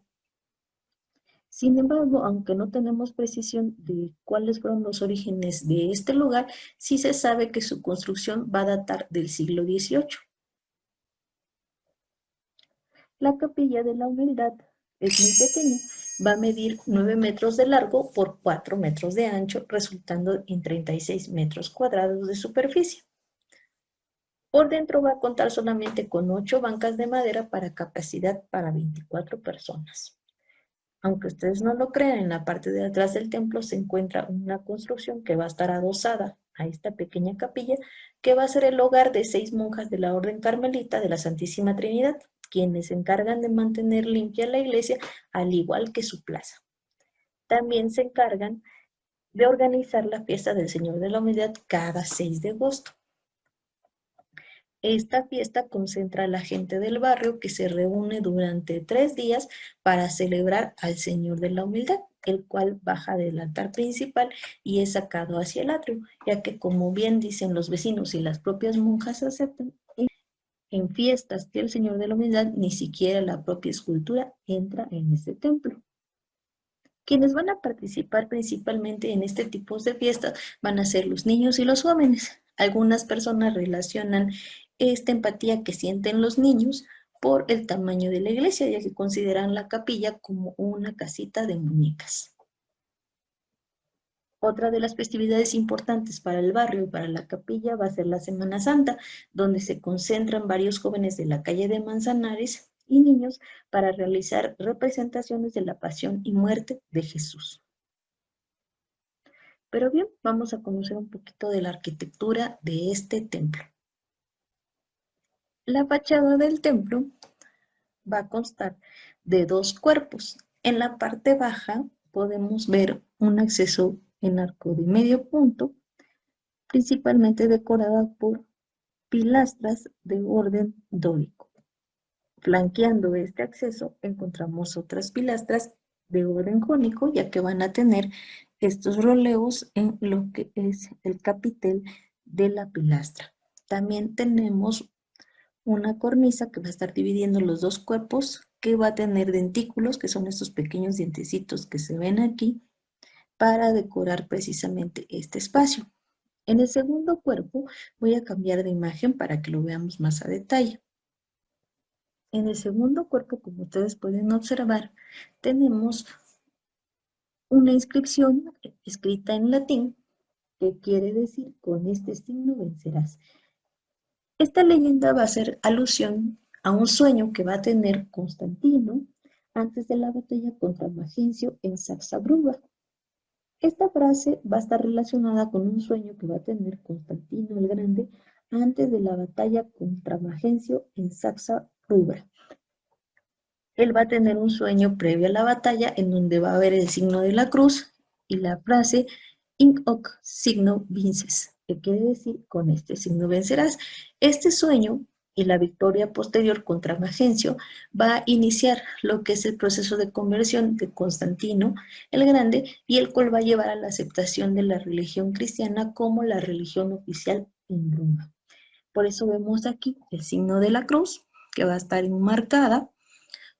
Sin embargo, aunque no tenemos precisión de cuáles fueron los orígenes de este lugar, sí se sabe que su construcción va a datar del siglo XVIII. La Capilla de la Humildad es muy pequeña, va a medir 9 metros de largo por 4 metros de ancho, resultando en 36 metros cuadrados de superficie. Por dentro va a contar solamente con 8 bancas de madera para capacidad para 24 personas. Aunque ustedes no lo crean, en la parte de atrás del templo se encuentra una construcción que va a estar adosada a esta pequeña capilla, que va a ser el hogar de 6 monjas de la Orden Carmelita de la Santísima Trinidad, quienes se encargan de mantener limpia la iglesia, al igual que su plaza. También se encargan de organizar la fiesta del Señor de la Humildad cada 6 de agosto. Esta fiesta concentra a la gente del barrio que se reúne durante 3 días para celebrar al Señor de la Humildad, el cual baja del altar principal y es sacado hacia el atrio, ya que como bien dicen los vecinos y las propias monjas aceptan, en fiestas del Señor de la Humildad ni siquiera la propia escultura entra en este templo. Quienes van a participar principalmente en este tipo de fiestas van a ser los niños y los jóvenes. Algunas personas relacionan esta empatía que sienten los niños por el tamaño de la iglesia, ya que consideran la capilla como una casita de muñecas. Otra de las festividades importantes para el barrio y para la capilla va a ser la Semana Santa, donde se concentran varios jóvenes de la calle de Manzanares y niños para realizar representaciones de la pasión y muerte de Jesús. Pero bien, vamos a conocer un poquito de la arquitectura de este templo. La fachada del templo va a constar de dos cuerpos. En la parte baja podemos ver un acceso en arco de medio punto, principalmente decorada por pilastras de orden dórico. Flanqueando este acceso encontramos otras pilastras de orden jónico, ya que van a tener estos relevos en lo que es el capitel de la pilastra. También tenemos una cornisa que va a estar dividiendo los dos cuerpos, que va a tener dentículos, que son estos pequeños dientecitos que se ven aquí, para decorar precisamente este espacio. En el segundo cuerpo voy a cambiar de imagen para que lo veamos más a detalle. En el segundo cuerpo, como ustedes pueden observar, tenemos una inscripción escrita en latín que quiere decir: con este signo vencerás. Esta leyenda va a hacer alusión a un sueño que va a tener Constantino antes de la batalla contra Magencio en Saxa-Brúba. Esta frase va a estar relacionada con un sueño que va a tener Constantino el Grande antes de la batalla contra Magencio en Saxa-Rubra. Él va a tener un sueño previo a la batalla en donde va a haber el signo de la cruz y la frase "Hinc hoc signo vinces", que quiere decir: con este signo vencerás. Este sueño y la victoria posterior contra Magencio va a iniciar lo que es el proceso de conversión de Constantino el Grande, y el cual va a llevar a la aceptación de la religión cristiana como la religión oficial en Roma. Por eso vemos aquí el signo de la cruz, que va a estar enmarcada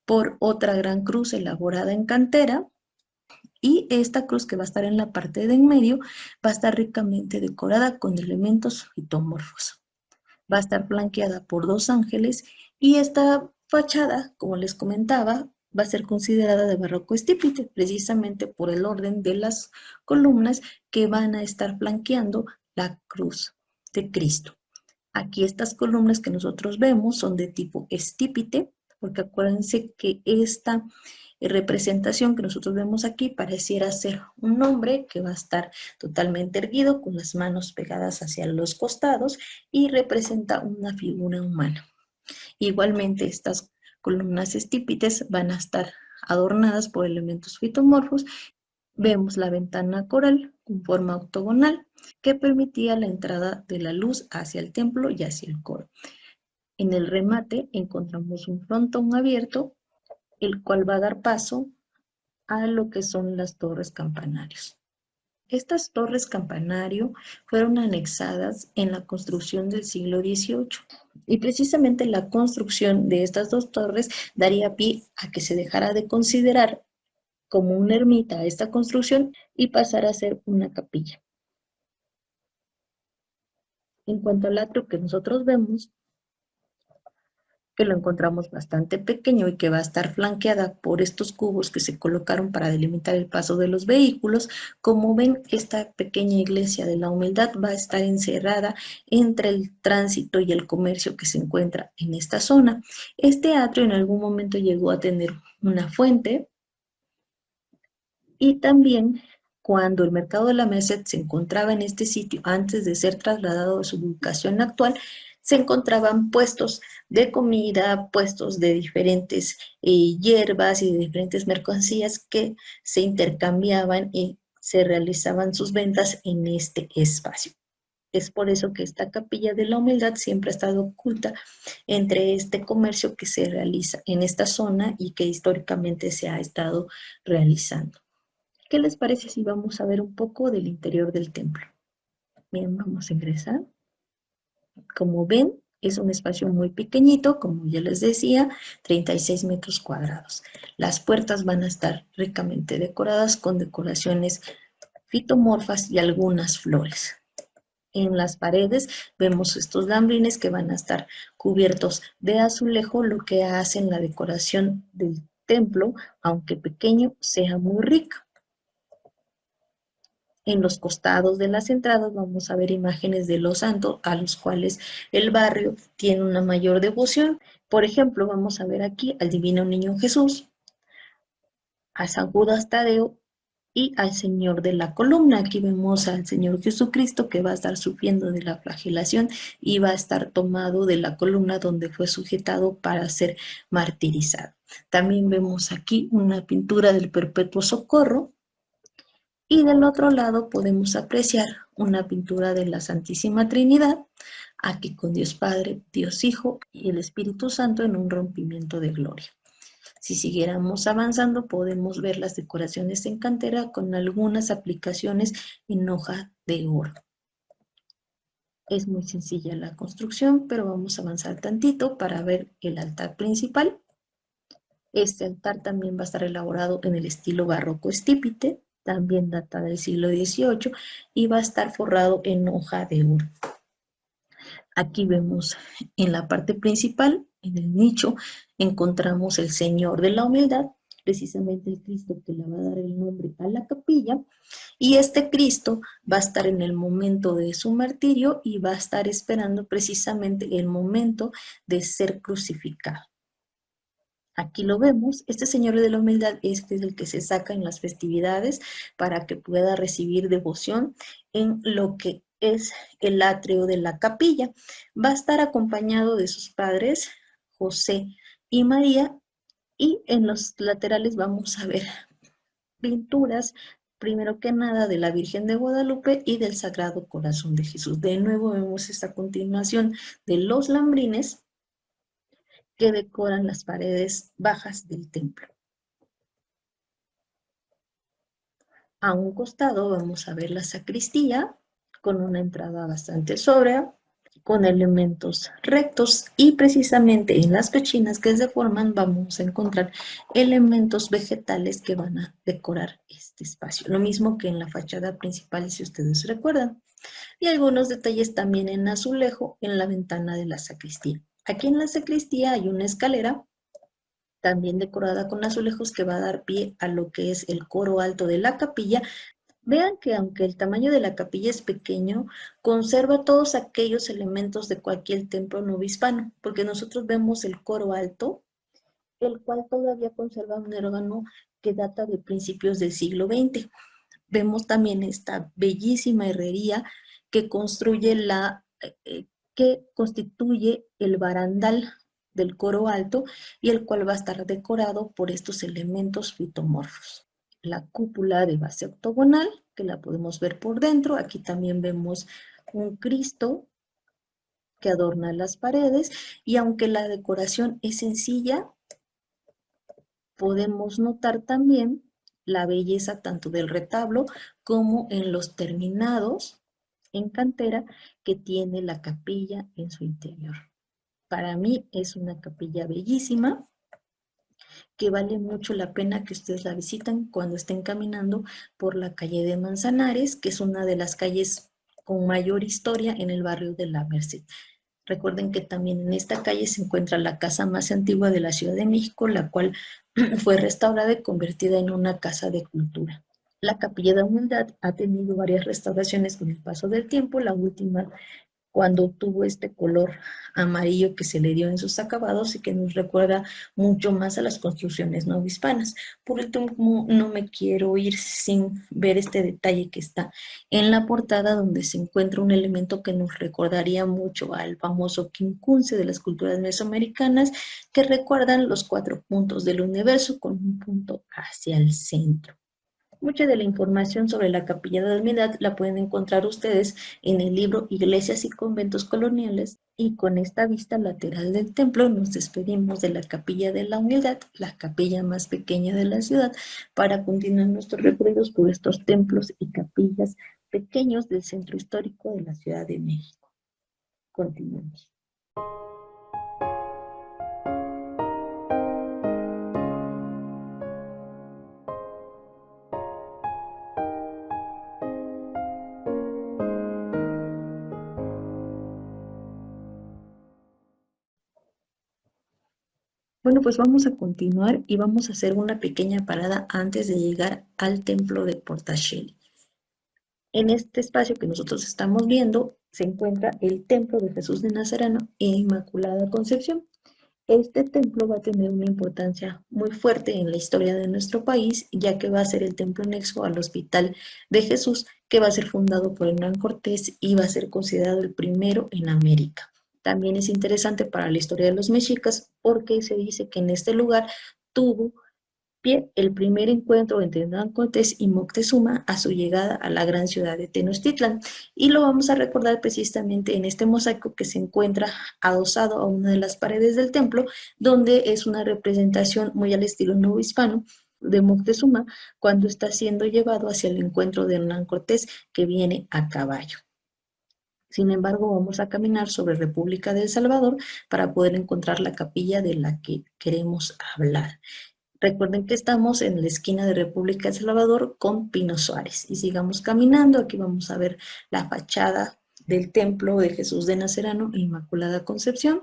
por otra gran cruz elaborada en cantera, y esta cruz, que va a estar en la parte de en medio, va a estar ricamente decorada con elementos fitomorfos. Va a estar flanqueada por dos ángeles, y esta fachada, como les comentaba, va a ser considerada de barroco estípite, precisamente por el orden de las columnas que van a estar flanqueando la cruz de Cristo. Aquí estas columnas que nosotros vemos son de tipo estípite, porque acuérdense que esta representación que nosotros vemos aquí pareciera ser un hombre que va a estar totalmente erguido, con las manos pegadas hacia los costados, y representa una figura humana. Igualmente, estas columnas estípites van a estar adornadas por elementos fitomorfos. Vemos la ventana coral con forma octogonal que permitía la entrada de la luz hacia el templo y hacia el coro. En el remate encontramos un frontón abierto, el cual va a dar paso a lo que son las torres campanarios. Estas torres campanario fueron anexadas en la construcción del siglo XVIII, y precisamente la construcción de estas dos torres daría pie a que se dejara de considerar como una ermita esta construcción y pasara a ser una capilla. En cuanto al atrio que nosotros vemos, que lo encontramos bastante pequeño y que va a estar flanqueada por estos cubos que se colocaron para delimitar el paso de los vehículos. Como ven, esta pequeña iglesia de la Humildad va a estar encerrada entre el tránsito y el comercio que se encuentra en esta zona. Este atrio en algún momento llegó a tener una fuente, y también, cuando el mercado de la Merced se encontraba en este sitio antes de ser trasladado a su ubicación actual, se encontraban puestos de comida, puestos de diferentes hierbas y de diferentes mercancías que se intercambiaban y se realizaban sus ventas en este espacio. Es por eso que esta capilla de la Humildad siempre ha estado oculta entre este comercio que se realiza en esta zona y que históricamente se ha estado realizando. ¿Qué les parece si vamos a ver un poco del interior del templo? Bien, vamos a ingresar. Como ven, es un espacio muy pequeñito, como ya les decía, 36 metros cuadrados. Las puertas van a estar ricamente decoradas con decoraciones fitomorfas y algunas flores. En las paredes vemos estos lambrines que van a estar cubiertos de azulejo, lo que hacen la decoración del templo, aunque pequeño, sea muy rica. En los costados de las entradas vamos a ver imágenes de los santos a los cuales el barrio tiene una mayor devoción. Por ejemplo, vamos a ver aquí al Divino Niño Jesús, a San Judas Tadeo y al Señor de la Columna. Aquí vemos al Señor Jesucristo que va a estar sufriendo de la flagelación y va a estar tomado de la columna donde fue sujetado para ser martirizado. También vemos aquí una pintura del Perpetuo Socorro y del otro lado podemos apreciar una pintura de la Santísima Trinidad, aquí con Dios Padre, Dios Hijo y el Espíritu Santo en un rompimiento de gloria. Si siguiéramos avanzando, podemos ver las decoraciones en cantera con algunas aplicaciones en hoja de oro. Es muy sencilla la construcción, pero vamos a avanzar tantito para ver el altar principal. Este altar también va a estar elaborado en el estilo barroco estípite, también data del siglo XVIII, y va a estar forrado en hoja de oro. Aquí vemos en la parte principal, en el nicho, encontramos el Señor de la Humildad, precisamente el Cristo que le va a dar el nombre a la capilla, y este Cristo va a estar en el momento de su martirio y va a estar esperando precisamente el momento de ser crucificado. Aquí lo vemos, este Señor de la Humildad es el que se saca en las festividades para que pueda recibir devoción en lo que es el atrio de la capilla. Va a estar acompañado de sus padres, José y María, y en los laterales vamos a ver pinturas, primero que nada, de la Virgen de Guadalupe y del Sagrado Corazón de Jesús. De nuevo vemos esta continuación de los lambrines que decoran las paredes bajas del templo. A un costado vamos a ver la sacristía con una entrada bastante sobria, con elementos rectos y precisamente en las pechinas que se forman vamos a encontrar elementos vegetales que van a decorar este espacio. Lo mismo que en la fachada principal, si ustedes recuerdan. Y algunos detalles también en azulejo en la ventana de la sacristía. Aquí en la sacristía hay una escalera también decorada con azulejos que va a dar pie a lo que es el coro alto de la capilla. Vean que aunque el tamaño de la capilla es pequeño, conserva todos aquellos elementos de cualquier templo novohispano, porque nosotros vemos el coro alto, el cual todavía conserva un órgano que data de principios del siglo XX. Vemos también esta bellísima herrería que construye que constituye el barandal del coro alto y el cual va a estar decorado por estos elementos fitomorfos. La cúpula de base octogonal, que la podemos ver por dentro. Aquí también vemos un Cristo que adorna las paredes y aunque la decoración es sencilla, podemos notar también la belleza tanto del retablo como en los terminados en cantera que tiene la capilla en su interior. Para mí es una capilla bellísima que vale mucho la pena que ustedes la visiten cuando estén caminando por la calle de Manzanares, que es una de las calles con mayor historia en el barrio de La Merced. Recuerden que también en esta calle se encuentra la casa más antigua de la Ciudad de México, la cual fue restaurada y convertida en una casa de cultura. La Capilla de Humildad ha tenido varias restauraciones con el paso del tiempo, la última cuando tuvo este color amarillo que se le dio en sus acabados y que nos recuerda mucho más a las construcciones novohispanas. Por último, no me quiero ir sin ver este detalle que está en la portada, donde se encuentra un elemento que nos recordaría mucho al famoso quincunce de las culturas mesoamericanas, que recuerdan los 4 puntos del universo con un punto hacia el centro. Mucha de la información sobre la Capilla de la Humildad la pueden encontrar ustedes en el libro Iglesias y Conventos Coloniales, y con esta vista lateral del templo nos despedimos de la Capilla de la Humildad, la capilla más pequeña de la ciudad, para continuar nuestros recorridos por estos templos y capillas pequeños del centro histórico de la Ciudad de México. Continuamos. Bueno, pues vamos a continuar y vamos a hacer una pequeña parada antes de llegar al templo de Portacelli. En este espacio que nosotros estamos viendo se encuentra el Templo de Jesús de Nazareno e Inmaculada Concepción. Este templo va a tener una importancia muy fuerte en la historia de nuestro país, ya que va a ser el templo anexo al Hospital de Jesús, que va a ser fundado por Hernán Cortés y va a ser considerado el primero en América. También es interesante para la historia de los mexicas porque se dice que en este lugar tuvo pie el primer encuentro entre Hernán Cortés y Moctezuma a su llegada a la gran ciudad de Tenochtitlan. Y lo vamos a recordar precisamente en este mosaico que se encuentra adosado a una de las paredes del templo, donde es una representación muy al estilo novohispano de Moctezuma cuando está siendo llevado hacia el encuentro de Hernán Cortés, que viene a caballo. Sin embargo, vamos a caminar sobre República de El Salvador para poder encontrar la capilla de la que queremos hablar. Recuerden que estamos en la esquina de República de El Salvador con Pino Suárez. Y sigamos caminando. Aquí vamos a ver la fachada del Templo de Jesús de Nazareno e Inmaculada Concepción.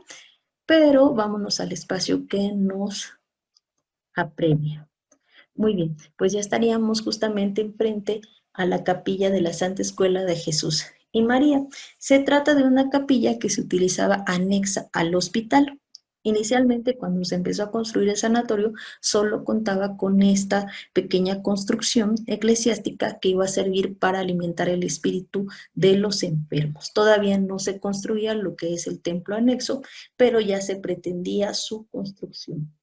Pero vámonos al espacio que nos apremia. Muy bien, pues ya estaríamos justamente enfrente a la capilla de la Santa Escuela de Jesús y María. Se trata de una capilla que se utilizaba anexa al hospital. Inicialmente, cuando se empezó a construir el sanatorio, solo contaba con esta pequeña construcción eclesiástica que iba a servir para alimentar el espíritu de los enfermos. Todavía no se construía lo que es el templo anexo, pero ya se pretendía su construcción.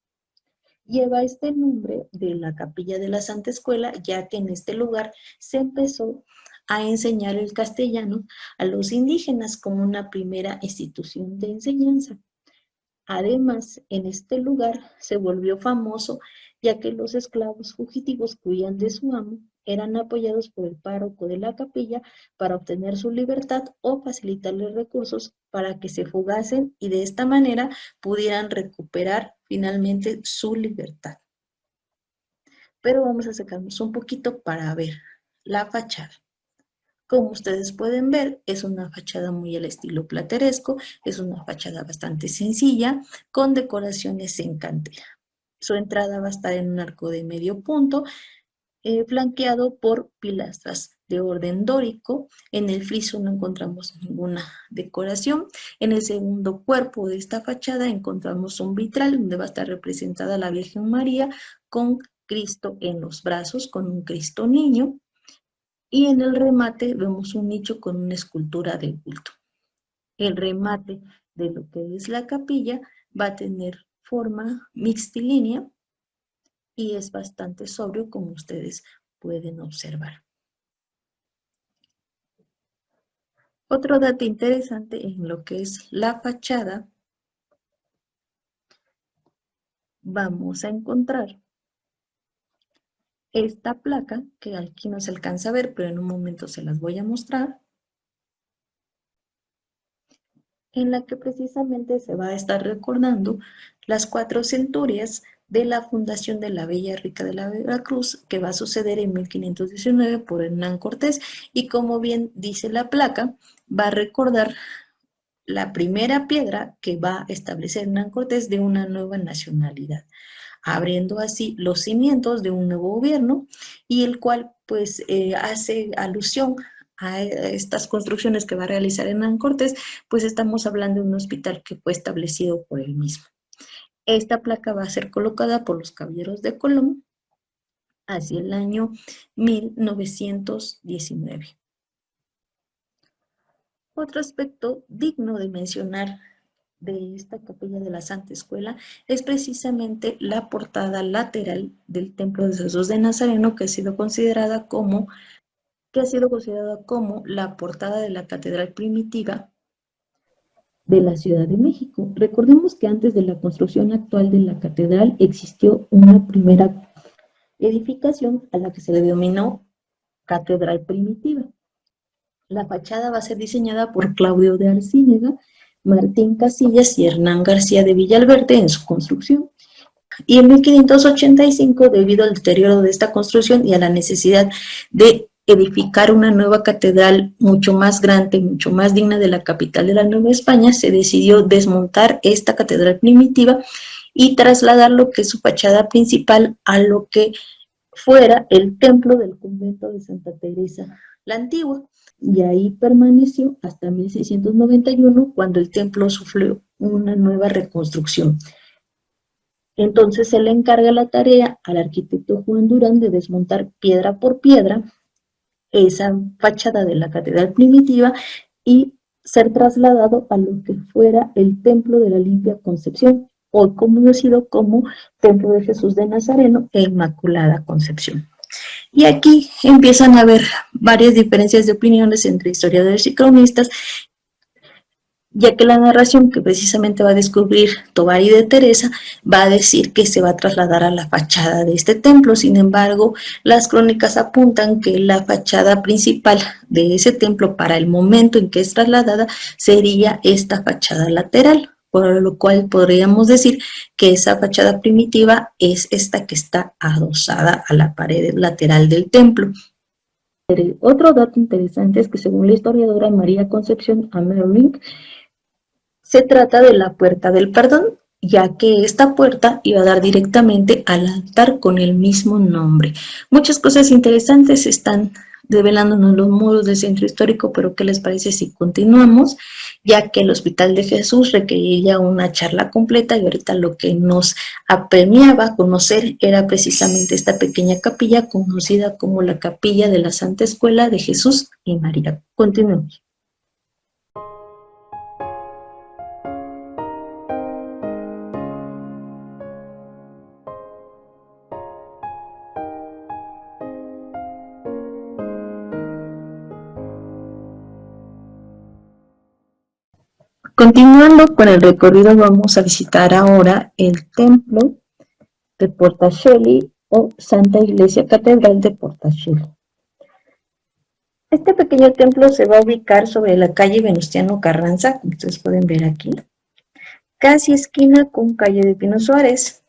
Lleva este nombre de la Capilla de la Santa Escuela, ya que en este lugar se empezó a enseñar el castellano a los indígenas como una primera institución de enseñanza. Además, en este lugar se volvió famoso ya que los esclavos fugitivos que huían de su amo eran apoyados por el párroco de la capilla para obtener su libertad o facilitarles recursos para que se fugasen y de esta manera pudieran recuperar finalmente su libertad. Pero vamos a acercarnos un poquito para ver la fachada. Como ustedes pueden ver, es una fachada muy al estilo plateresco, es una fachada bastante sencilla, con decoraciones en cantera. Su entrada va a estar en un arco de medio punto, flanqueado por pilastras de orden dórico. En el friso no encontramos ninguna decoración. En el segundo cuerpo de esta fachada encontramos un vitral donde va a estar representada la Virgen María con Cristo en los brazos, con un Cristo niño. Y en el remate vemos un nicho con una escultura de bulto. El remate de lo que es la capilla va a tener forma mixtilínea y es bastante sobrio, como ustedes pueden observar. Otro dato interesante en lo que es la fachada, vamos a encontrar esta placa, que aquí no se alcanza a ver, pero en un momento se las voy a mostrar, en la que precisamente se va a estar recordando las 4 centurias de la fundación de la Bella Rica de la Veracruz, que va a suceder en 1519 por Hernán Cortés, y como bien dice la placa, va a recordar la primera piedra que va a establecer Hernán Cortés de una nueva nacionalidad, abriendo así los cimientos de un nuevo gobierno, y el cual pues hace alusión a estas construcciones que va a realizar Hernán Cortés, pues estamos hablando de un hospital que fue establecido por él mismo. Esta placa va a ser colocada por los caballeros de Colón hacia el año 1919. Otro aspecto digno de mencionar de esta capilla de la Santa Escuela es precisamente la portada lateral del Templo de Jesús de Nazareno, que ha sido considerada como la portada de la catedral primitiva de la Ciudad de México. Recordemos que antes de la construcción actual de la catedral existió una primera edificación a la que se le denominó catedral primitiva. La fachada va a ser diseñada por Claudio de Arcínega, Martín Casillas y Hernán García de Villalverte en su construcción. Y en 1585, debido al deterioro de esta construcción y a la necesidad de edificar una nueva catedral mucho más grande, mucho más digna de la capital de la Nueva España, se decidió desmontar esta catedral primitiva y trasladar lo que es su fachada principal a lo que fuera el templo del convento de Santa Teresa la antigua, y ahí permaneció hasta 1691, cuando el templo sufrió una nueva reconstrucción. Entonces se le encarga la tarea al arquitecto Juan Durán de desmontar piedra por piedra esa fachada de la catedral primitiva y ser trasladado a lo que fuera el Templo de la Limpia Concepción, hoy conocido como Templo de Jesús de Nazareno e Inmaculada Concepción. Y aquí empiezan a haber varias diferencias de opiniones entre historiadores y cronistas, ya que la narración que precisamente va a descubrir Tovar y de Teresa va a decir que se va a trasladar a la fachada de este templo. Sin embargo, las crónicas apuntan que la fachada principal de ese templo para el momento en que es trasladada sería esta fachada lateral, por lo cual podríamos decir que esa fachada primitiva es esta que está adosada a la pared lateral del templo. Otro dato interesante es que según la historiadora María Concepción Amerling, se trata de la Puerta del Perdón, ya que esta puerta iba a dar directamente al altar con el mismo nombre. Muchas cosas interesantes están develándonos los muros del centro histórico, pero ¿qué les parece si continuamos? Ya que el Hospital de Jesús requeriría una charla completa y ahorita lo que nos apremiaba conocer era precisamente esta pequeña capilla conocida como la Capilla de la Santa Escuela de Jesús y María. Continuemos. Continuando con el recorrido, vamos a visitar ahora el templo de Portacelli o Santa Iglesia Catedral de Portacelli. Este pequeño templo se va a ubicar sobre la calle Venustiano Carranza, como ustedes pueden ver aquí, casi esquina con calle de Pino Suárez,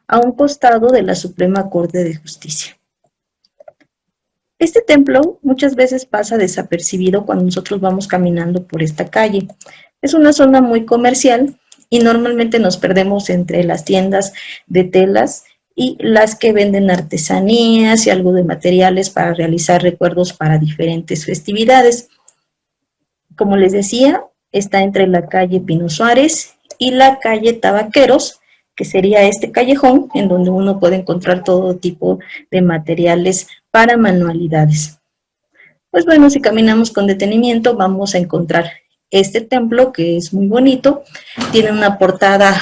a un costado de la Suprema Corte de Justicia. Este templo muchas veces pasa desapercibido cuando nosotros vamos caminando por esta calle. Es una zona muy comercial y normalmente nos perdemos entre las tiendas de telas y las que venden artesanías y algo de materiales para realizar recuerdos para diferentes festividades. Como les decía, está entre la calle Pino Suárez y la calle Tabaqueros, que sería este callejón en donde uno puede encontrar todo tipo de materiales para manualidades. Pues bueno, si caminamos con detenimiento vamos a encontrar este templo, que es muy bonito, tiene una portada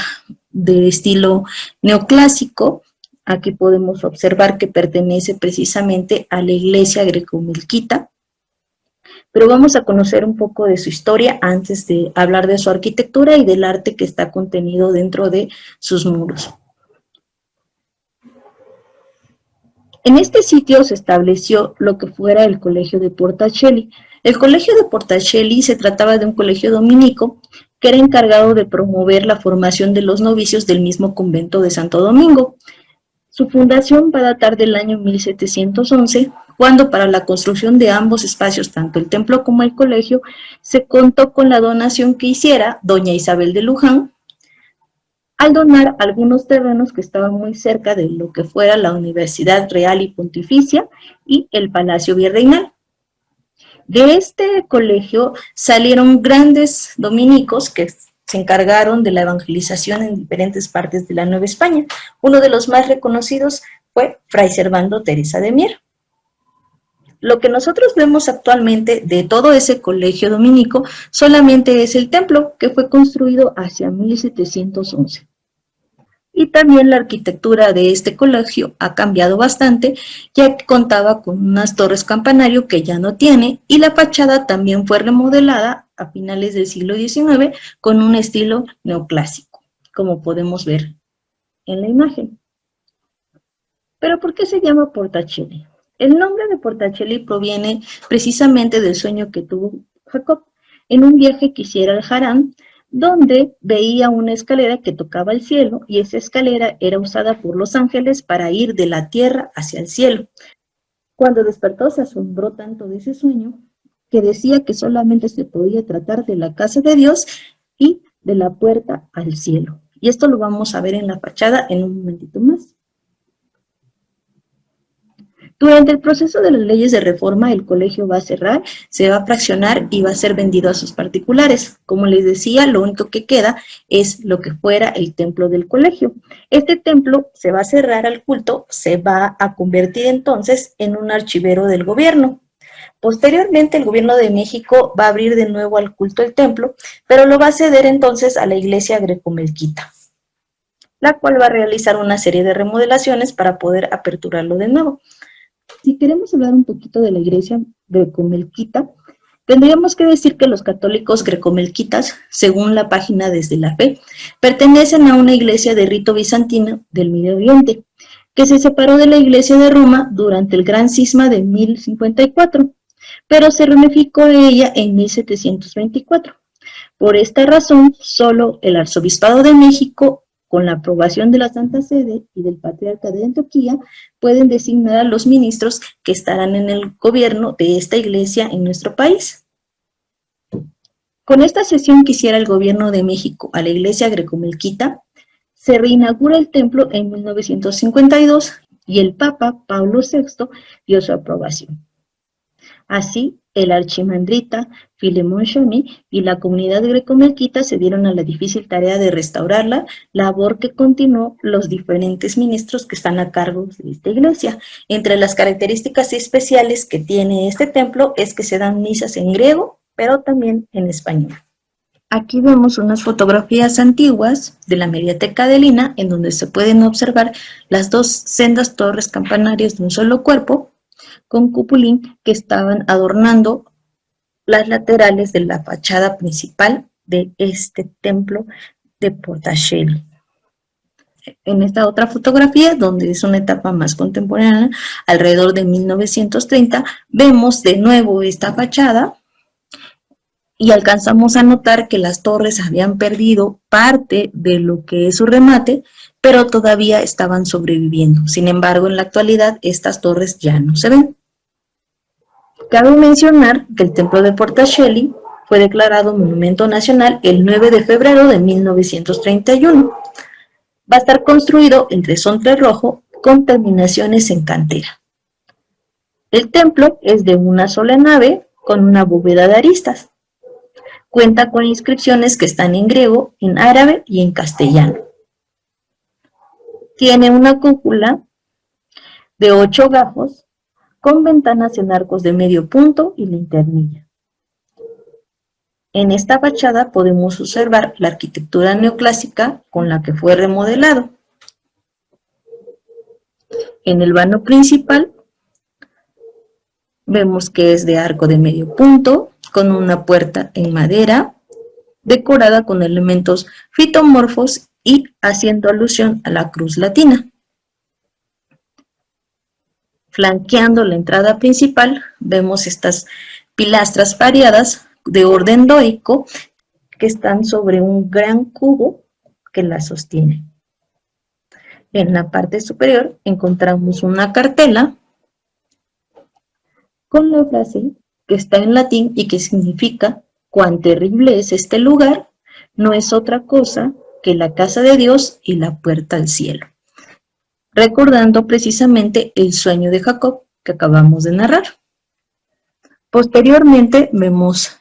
de estilo neoclásico. Aquí podemos observar que pertenece precisamente a la iglesia greco-melquita, pero vamos a conocer un poco de su historia antes de hablar de su arquitectura y del arte que está contenido dentro de sus muros. En este sitio se estableció lo que fuera el Colegio de Portacelli. El Colegio de Portacelli se trataba de un colegio dominico que era encargado de promover la formación de los novicios del mismo convento de Santo Domingo. Su fundación va a datar del año 1711, cuando para la construcción de ambos espacios, tanto el templo como el colegio, se contó con la donación que hiciera doña Isabel de Luján, al donar algunos terrenos que estaban muy cerca de lo que fuera la Universidad Real y Pontificia y el Palacio Virreinal. De este colegio salieron grandes dominicos que se encargaron de la evangelización en diferentes partes de la Nueva España. Uno de los más reconocidos fue Fray Servando Teresa de Mier. Lo que nosotros vemos actualmente de todo ese colegio dominico solamente es el templo, que fue construido hacia 1711. Y también la arquitectura de este colegio ha cambiado bastante, ya que contaba con unas torres campanario que ya no tiene, y la fachada también fue remodelada a finales del siglo XIX con un estilo neoclásico, como podemos ver en la imagen. ¿Pero por qué se llama Portacelli? El nombre de Portacelli proviene precisamente del sueño que tuvo Jacob en un viaje que hiciera al Harán, donde veía una escalera que tocaba el cielo, y esa escalera era usada por los ángeles para ir de la tierra hacia el cielo. Cuando despertó se asombró tanto de ese sueño que decía que solamente se podía tratar de la casa de Dios y de la puerta al cielo. Y esto lo vamos a ver en la fachada en un momentito más. Durante el proceso de las leyes de reforma, el colegio va a cerrar, se va a fraccionar y va a ser vendido a sus particulares. Como les decía, lo único que queda es lo que fuera el templo del colegio. Este templo se va a cerrar al culto, se va a convertir entonces en un archivero del gobierno. Posteriormente, el gobierno de México va a abrir de nuevo al culto el templo, pero lo va a ceder entonces a la iglesia grecomelquita, la cual va a realizar una serie de remodelaciones para poder aperturarlo de nuevo. Si queremos hablar un poquito de la iglesia grecomelquita, tendríamos que decir que los católicos grecomelquitas, según la página Desde la Fe, pertenecen a una iglesia de rito bizantino del Medio Oriente, que se separó de la iglesia de Roma durante el Gran Cisma de 1054, pero se reunificó de ella en 1724. Por esta razón, solo el Arzobispado de México, con la aprobación de la Santa Sede y del Patriarca de Antioquía, pueden designar a los ministros que estarán en el gobierno de esta iglesia en nuestro país. Con esta cesión que hiciera el gobierno de México a la iglesia grecomelquita, se reinaugura el templo en 1952 y el Papa Pablo VI dio su aprobación. Así, el archimandrita Filemón Chamy y la comunidad grecomelquita se dieron a la difícil tarea de restaurarla, labor que continuó los diferentes ministros que están a cargo de esta iglesia. Entre las características especiales que tiene este templo es que se dan misas en griego, pero también en español. Aquí vemos unas fotografías antiguas de la Mediateca de Lina, en donde se pueden observar las dos sendas torres campanarias de un solo cuerpo, con cupulín, que estaban adornando las laterales de la fachada principal de este templo de Portacelli. En esta otra fotografía, donde es una etapa más contemporánea, alrededor de 1930, vemos de nuevo esta fachada y alcanzamos a notar que las torres habían perdido parte de lo que es su remate, pero todavía estaban sobreviviendo. Sin embargo, en la actualidad estas torres ya no se ven. Cabe mencionar que el templo de Portacelli fue declarado Monumento Nacional el 9 de febrero de 1931. Va a estar construido en tresontle rojo con terminaciones en cantera. El templo es de una sola nave con una bóveda de aristas. Cuenta con inscripciones que están en griego, en árabe y en castellano. Tiene una cúpula de 8 gajos con ventanas en arcos de medio punto y linternilla. En esta fachada podemos observar la arquitectura neoclásica con la que fue remodelado. En el vano principal vemos que es de arco de medio punto, con una puerta en madera, decorada con elementos fitomorfos y haciendo alusión a la cruz latina. Flanqueando la entrada principal, vemos estas pilastras variadas de orden dórico que están sobre un gran cubo que la sostiene. En la parte superior encontramos una cartela con la frase que está en latín y que significa: cuán terrible es este lugar, no es otra cosa que la casa de Dios y la puerta al cielo, recordando precisamente el sueño de Jacob que acabamos de narrar. Posteriormente vemos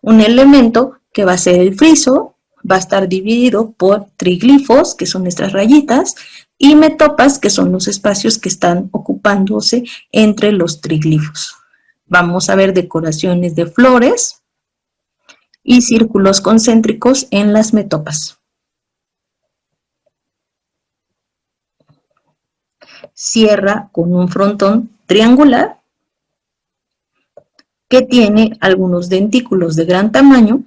un elemento que va a ser el friso, va a estar dividido por triglifos, que son estas rayitas, y metopas, que son los espacios que están ocupándose entre los triglifos. Vamos a ver decoraciones de flores y círculos concéntricos en las metopas. Cierra con un frontón triangular que tiene algunos dentículos de gran tamaño,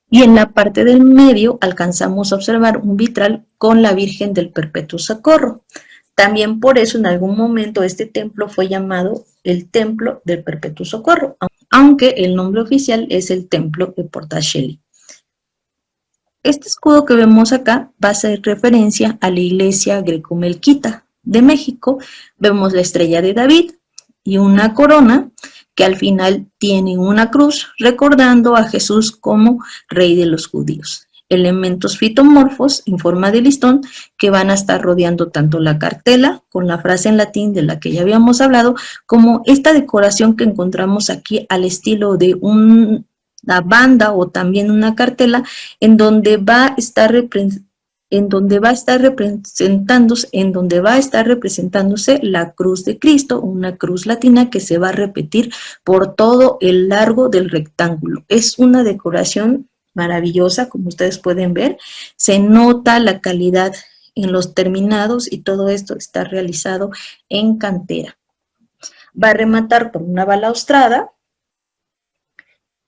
y en la parte del medio alcanzamos a observar un vitral con la Virgen del Perpetuo Socorro. También por eso en algún momento este templo fue llamado el Templo del Perpetuo Socorro, aunque el nombre oficial es el Templo de Portacelli. Este escudo que vemos acá va a hacer referencia a la iglesia grecomelquita de México. Vemos la estrella de David y una corona que al final tiene una cruz recordando a Jesús como rey de los judíos. elementos fitomorfos en forma de listón que van a estar rodeando tanto la cartela con la frase en latín de la que ya habíamos hablado, como esta decoración que encontramos aquí al estilo de una banda o también una cartela en donde va a estar representándose la cruz de Cristo, una cruz latina que se va a repetir por todo el largo del rectángulo. Es una decoración maravillosa, como ustedes pueden ver. Se nota la calidad en los terminados y todo esto está realizado en cantera. Va a rematar por una balaustrada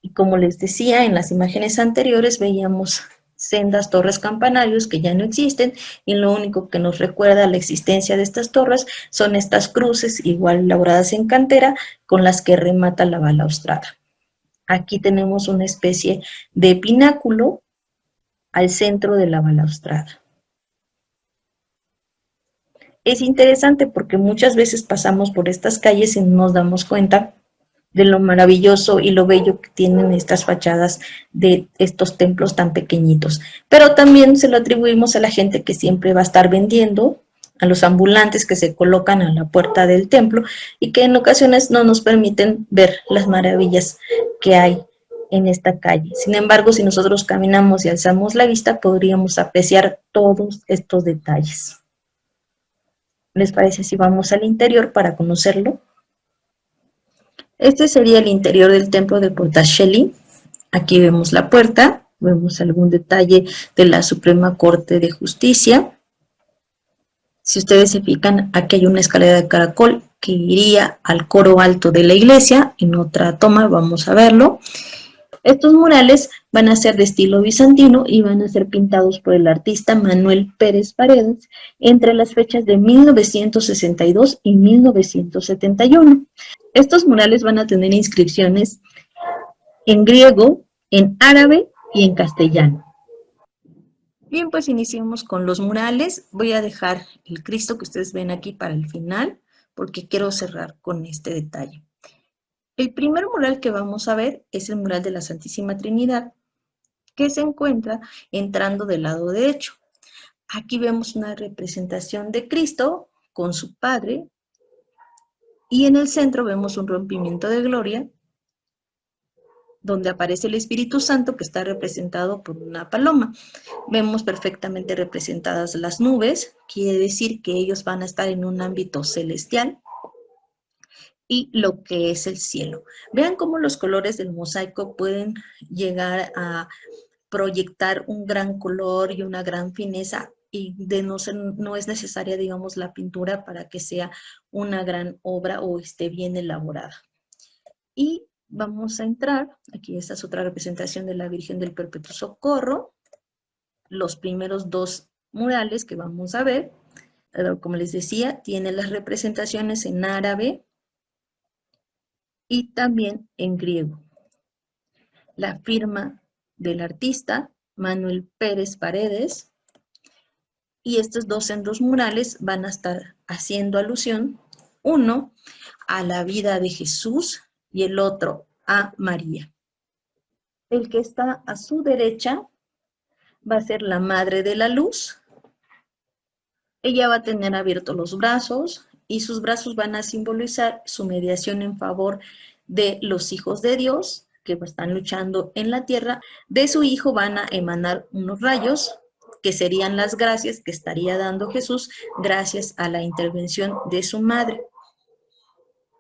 y como les decía, en las imágenes anteriores veíamos sendas torres campanarios que ya no existen y lo único que nos recuerda la existencia de estas torres son estas cruces igual elaboradas en cantera con las que remata la balaustrada. Aquí tenemos una especie de pináculo al centro de la balaustrada. Es interesante porque muchas veces pasamos por estas calles y no nos damos cuenta de lo maravilloso y lo bello que tienen estas fachadas de estos templos tan pequeñitos. Pero también se lo atribuimos a la gente que siempre va a estar vendiendo, a los ambulantes que se colocan a la puerta del templo y que en ocasiones no nos permiten ver las maravillas que hay en esta calle. Sin embargo, si nosotros caminamos y alzamos la vista, podríamos apreciar todos estos detalles. ¿Les parece si vamos al interior para conocerlo? Este sería el interior del templo de Portacelli. Aquí vemos la puerta, vemos algún detalle de la Suprema Corte de Justicia. Si ustedes se fijan, aquí hay una escalera de caracol que iría al coro alto de la iglesia. En otra toma vamos a verlo. Estos murales van a ser de estilo bizantino y van a ser pintados por el artista Manuel Pérez Paredes entre las fechas de 1962 y 1971. Estos murales van a tener inscripciones en griego, en árabe y en castellano. Bien, pues iniciemos con los murales. Voy a dejar el Cristo que ustedes ven aquí para el final, porque quiero cerrar con este detalle. El primer mural que vamos a ver es el mural de la Santísima Trinidad, que se encuentra entrando del lado derecho. Aquí vemos una representación de Cristo con su Padre, y en el centro vemos un rompimiento de gloria, donde aparece el Espíritu Santo, que está representado por una paloma. Vemos perfectamente representadas las nubes, quiere decir que ellos van a estar en un ámbito celestial, y lo que es el cielo. Vean cómo los colores del mosaico pueden llegar a proyectar un gran color y una gran fineza, y no es necesaria, digamos, la pintura para que sea una gran obra o esté bien elaborada. Y vamos a entrar, aquí esta es otra representación de la Virgen del Perpetuo Socorro, los primeros dos murales que vamos a ver, como les decía, tiene las representaciones en árabe y también en griego. La firma del artista Manuel Pérez Paredes, y estos dos sendos murales van a estar haciendo alusión, uno a la vida de Jesús y el otro a María. El que está a su derecha va a ser la Madre de la Luz. Ella va a tener abiertos los brazos y sus brazos van a simbolizar su mediación en favor de los hijos de Dios que están luchando en la tierra. De su hijo van a emanar unos rayos que serían las gracias que estaría dando Jesús gracias a la intervención de su madre.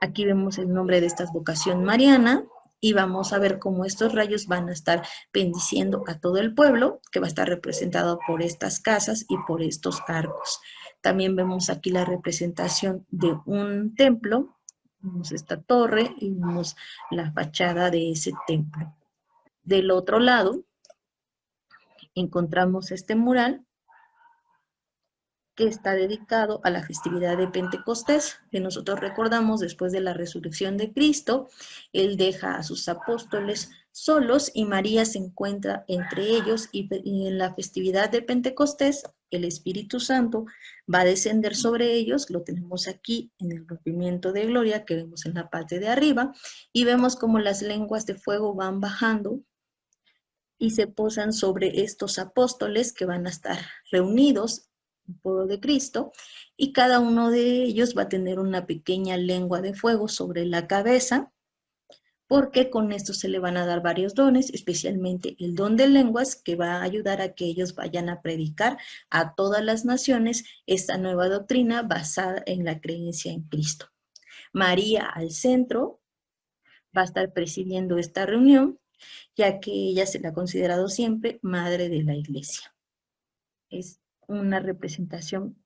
Aquí vemos el nombre de esta vocación mariana y vamos a ver cómo estos rayos van a estar bendiciendo a todo el pueblo, que va a estar representado por estas casas y por estos arcos. También vemos aquí la representación de un templo, vemos esta torre y vemos la fachada de ese templo. Del otro lado encontramos este mural que está dedicado a la festividad de Pentecostés, que nosotros recordamos después de la resurrección de Cristo. Él deja a sus apóstoles solos y María se encuentra entre ellos, y en la festividad de Pentecostés el Espíritu Santo va a descender sobre ellos. Lo tenemos aquí en el rompimiento de gloria que vemos en la parte de arriba, y vemos como las lenguas de fuego van bajando y se posan sobre estos apóstoles que van a estar reunidos en pueblo de Cristo, y cada uno de ellos va a tener una pequeña lengua de fuego sobre la cabeza, porque con esto se le van a dar varios dones, especialmente el don de lenguas, que va a ayudar a que ellos vayan a predicar a todas las naciones esta nueva doctrina basada en la creencia en Cristo. María al centro va a estar presidiendo esta reunión, ya que ella se la ha considerado siempre madre de la iglesia. Es una representación,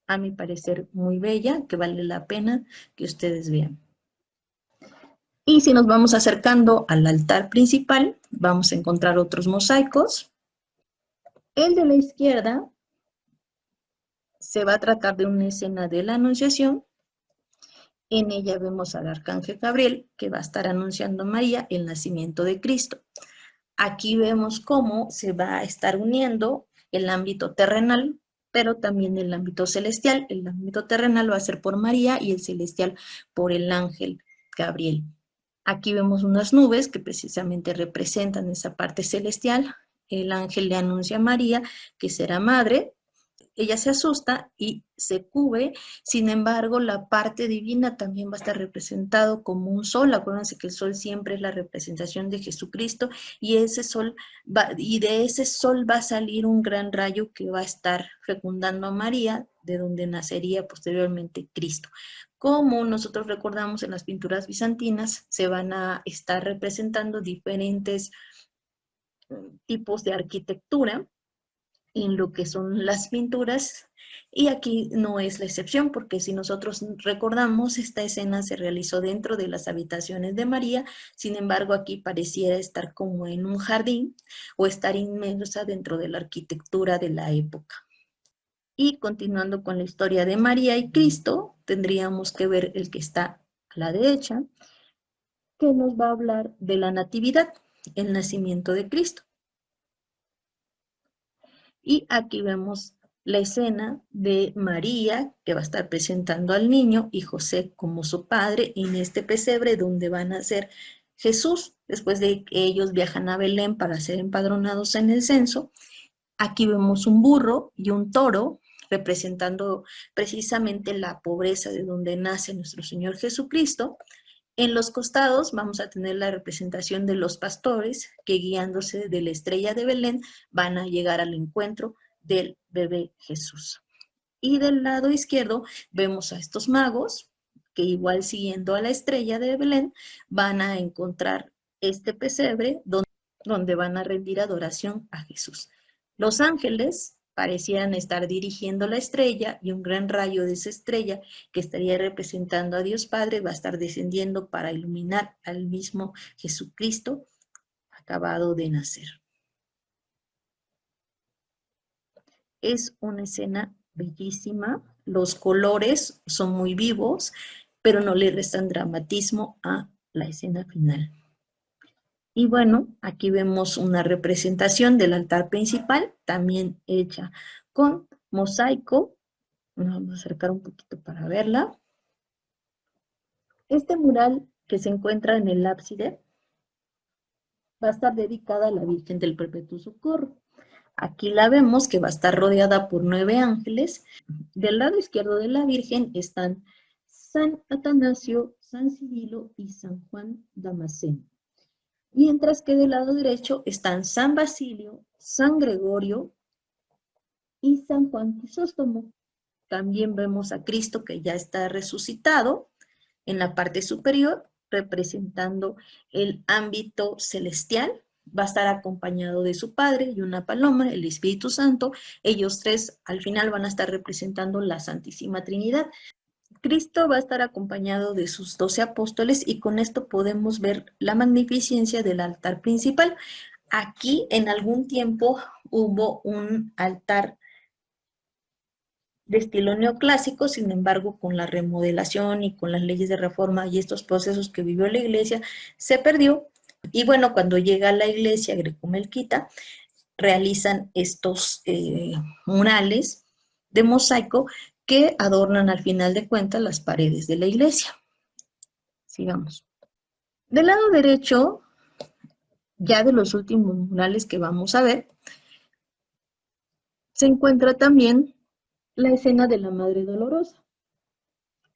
a mi parecer, muy bella, que vale la pena que ustedes vean. Y si nos vamos acercando al altar principal, vamos a encontrar otros mosaicos. El de la izquierda se va a tratar de una escena de la Anunciación. En ella vemos al arcángel Gabriel, que va a estar anunciando a María el nacimiento de Cristo. Aquí vemos cómo se va a estar uniendo el ámbito terrenal, pero también el ámbito celestial. El ámbito terrenal va a ser por María y el celestial por el ángel Gabriel. Aquí vemos unas nubes que precisamente representan esa parte celestial. El ángel le anuncia a María que será madre. Ella se asusta y se cubre. Sin embargo, la parte divina también va a estar representado como un sol. Acuérdense que el sol siempre es la representación de Jesucristo, y ese sol de ese sol va a salir un gran rayo que va a estar fecundando a María, de donde nacería posteriormente Cristo. Como nosotros recordamos en las pinturas bizantinas, se van a estar representando diferentes tipos de arquitectura en lo que son las pinturas, y aquí no es la excepción, porque si nosotros recordamos, esta escena se realizó dentro de las habitaciones de María. Sin embargo, aquí pareciera estar como en un jardín o estar inmersa dentro de la arquitectura de la época. Y continuando con la historia de María y Cristo, tendríamos que ver el que está a la derecha, que nos va a hablar de la natividad, el nacimiento de Cristo. Y aquí vemos la escena de María, que va a estar presentando al niño, y José como su padre, en este pesebre donde van a ser Jesús, después de que ellos viajan a Belén para ser empadronados en el censo. Aquí vemos un burro y un toro, representando precisamente la pobreza de donde nace nuestro Señor Jesucristo. En los costados vamos a tener la representación de los pastores que, guiándose de la estrella de Belén, van a llegar al encuentro del bebé Jesús. Y del lado izquierdo vemos a estos magos que, igual siguiendo a la estrella de Belén, van a encontrar este pesebre donde van a rendir adoración a Jesús. Los ángeles parecían estar dirigiendo la estrella, y un gran rayo de esa estrella, que estaría representando a Dios Padre, va a estar descendiendo para iluminar al mismo Jesucristo acabado de nacer. Es una escena bellísima, los colores son muy vivos, pero no le restan dramatismo a la escena final. Y bueno, aquí vemos una representación del altar principal, también hecha con mosaico. Vamos a acercar un poquito para verla. Este mural que se encuentra en el ábside va a estar dedicada a la Virgen del Perpetuo Socorro. Aquí la vemos que va a estar rodeada por 9 ángeles. Del lado izquierdo de la Virgen están San Atanasio, San Cirilo y San Juan Damasceno. Mientras que del lado derecho están San Basilio, San Gregorio y San Juan Crisóstomo. También vemos a Cristo, que ya está resucitado, en la parte superior, representando el ámbito celestial. Va a estar acompañado de su Padre y una paloma, el Espíritu Santo. Ellos tres al final van a estar representando la Santísima Trinidad. Cristo va a estar acompañado de sus 12 apóstoles, y con esto podemos ver la magnificencia del altar principal. Aquí en algún tiempo hubo un altar de estilo neoclásico. Sin embargo, con la remodelación y con las leyes de reforma y estos procesos que vivió la iglesia, se perdió. Y bueno, cuando llega la iglesia grecomelquita, realizan estos murales de mosaico que adornan al final de cuentas las paredes de la iglesia. Sigamos. Del lado derecho Ya de los últimos murales que vamos a ver, se encuentra también la escena de la Madre Dolorosa.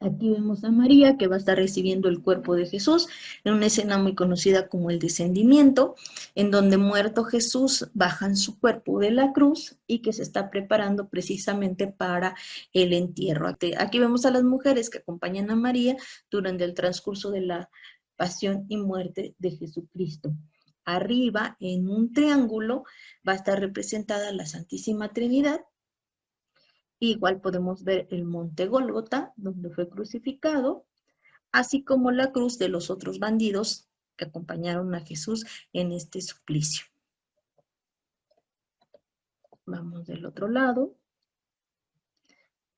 Aquí vemos a María que va a estar recibiendo el cuerpo de Jesús en una escena muy conocida como el descendimiento, en donde muerto Jesús bajan su cuerpo de la cruz y que se está preparando precisamente para el entierro. Aquí vemos a las mujeres que acompañan a María durante el transcurso de la pasión y muerte de Jesucristo. Arriba, en un triángulo, va a estar representada la Santísima Trinidad. Igual podemos ver el monte Gólgota, donde fue crucificado, así como la cruz de los otros bandidos que acompañaron a Jesús en este suplicio. Vamos del otro lado.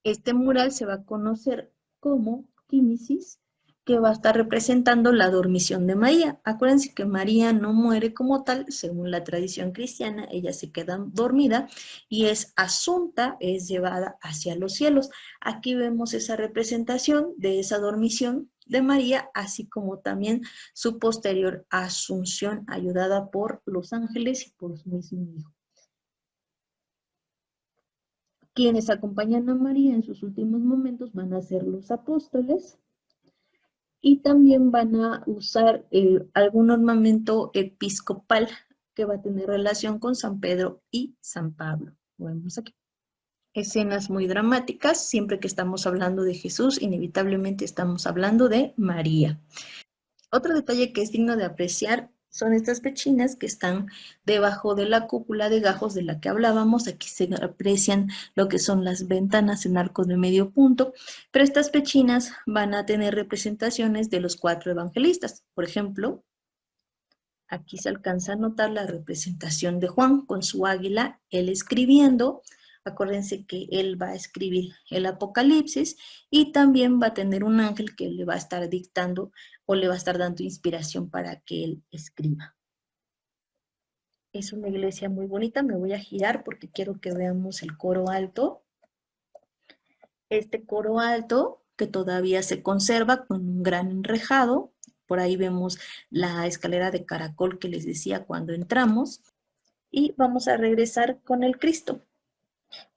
Este mural se va a conocer como Químisis, que va a estar representando la dormición de María. Acuérdense que María no muere como tal, según la tradición cristiana, ella se queda dormida y es asunta, es llevada hacia los cielos. Aquí vemos esa representación de esa dormición de María, así como también su posterior asunción, ayudada por los ángeles y por su mismo Hijo. Quienes acompañan a María en sus últimos momentos van a ser los apóstoles y también van a usar algún ornamento episcopal que va a tener relación con San Pedro y San Pablo. Vemos aquí. Escenas muy dramáticas, siempre que estamos hablando de Jesús, inevitablemente estamos hablando de María. Otro detalle que es digno de apreciar son estas pechinas que están debajo de la cúpula de gajos de la que hablábamos. Aquí se aprecian lo que son las ventanas en arcos de medio punto, pero estas pechinas van a tener representaciones de los 4 evangelistas. Por ejemplo, aquí se alcanza a notar la representación de Juan con su águila, él escribiendo. Acuérdense que él va a escribir el Apocalipsis y también va a tener un ángel que le va a estar dictando o le va a estar dando inspiración para que él escriba. Es una iglesia muy bonita, me voy a girar porque quiero que veamos el coro alto. Este coro alto que todavía se conserva con un gran enrejado. Por ahí vemos la escalera de caracol que les decía cuando entramos. Y vamos a regresar con el Cristo.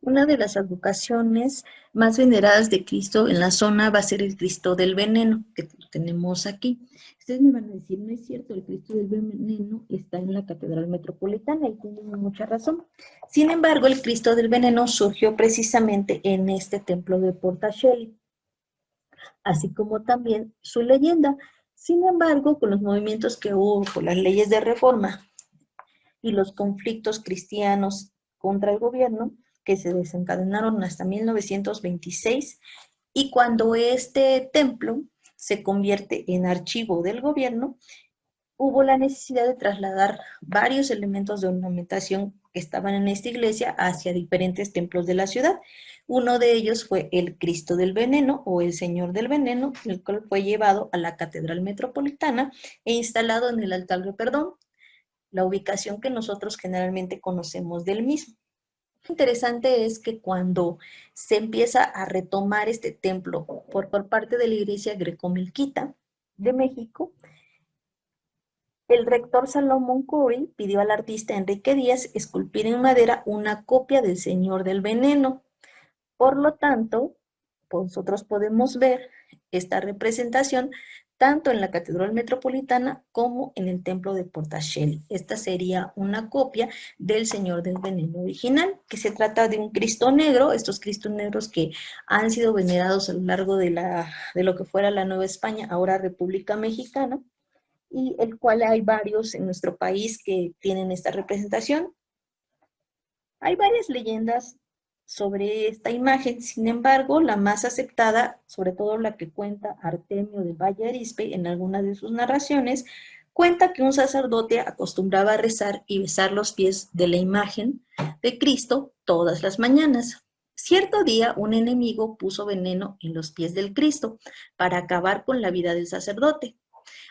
Una de las advocaciones más veneradas de Cristo en la zona va a ser el Cristo del Veneno, que tenemos aquí. Ustedes me van a decir, no es cierto, el Cristo del Veneno está en la Catedral Metropolitana y tienen mucha razón. Sin embargo, el Cristo del Veneno surgió precisamente en este templo de Portacelli, así como también su leyenda. Sin embargo, con los movimientos que hubo por las leyes de reforma y los conflictos cristianos contra el gobierno, que se desencadenaron hasta 1926, y cuando este templo se convierte en archivo del gobierno, hubo la necesidad de trasladar varios elementos de ornamentación que estaban en esta iglesia hacia diferentes templos de la ciudad. Uno de ellos fue el Cristo del Veneno o el Señor del Veneno, el cual fue llevado a la Catedral Metropolitana e instalado en el altar de perdón, la ubicación que nosotros generalmente conocemos del mismo. Lo interesante es que cuando se empieza a retomar este templo por parte de la Iglesia Greco-Melquita de México, el rector Salomón Corey pidió al artista Enrique Díaz esculpir en madera una copia del Señor del Veneno. Por lo tanto, nosotros podemos ver esta representación tanto en la Catedral Metropolitana como en el Templo de Portacelli. Esta sería una copia del Señor del Veneno original, que se trata de un Cristo negro, estos Cristos negros que han sido venerados a lo largo de lo que fuera la Nueva España, ahora República Mexicana, y el cual hay varios en nuestro país que tienen esta representación. Hay varias leyendas sobre esta imagen, sin embargo, la más aceptada, sobre todo la que cuenta Artemio de Valle Arizpe en algunas de sus narraciones, cuenta que un sacerdote acostumbraba a rezar y besar los pies de la imagen de Cristo todas las mañanas. Cierto día, un enemigo puso veneno en los pies del Cristo para acabar con la vida del sacerdote.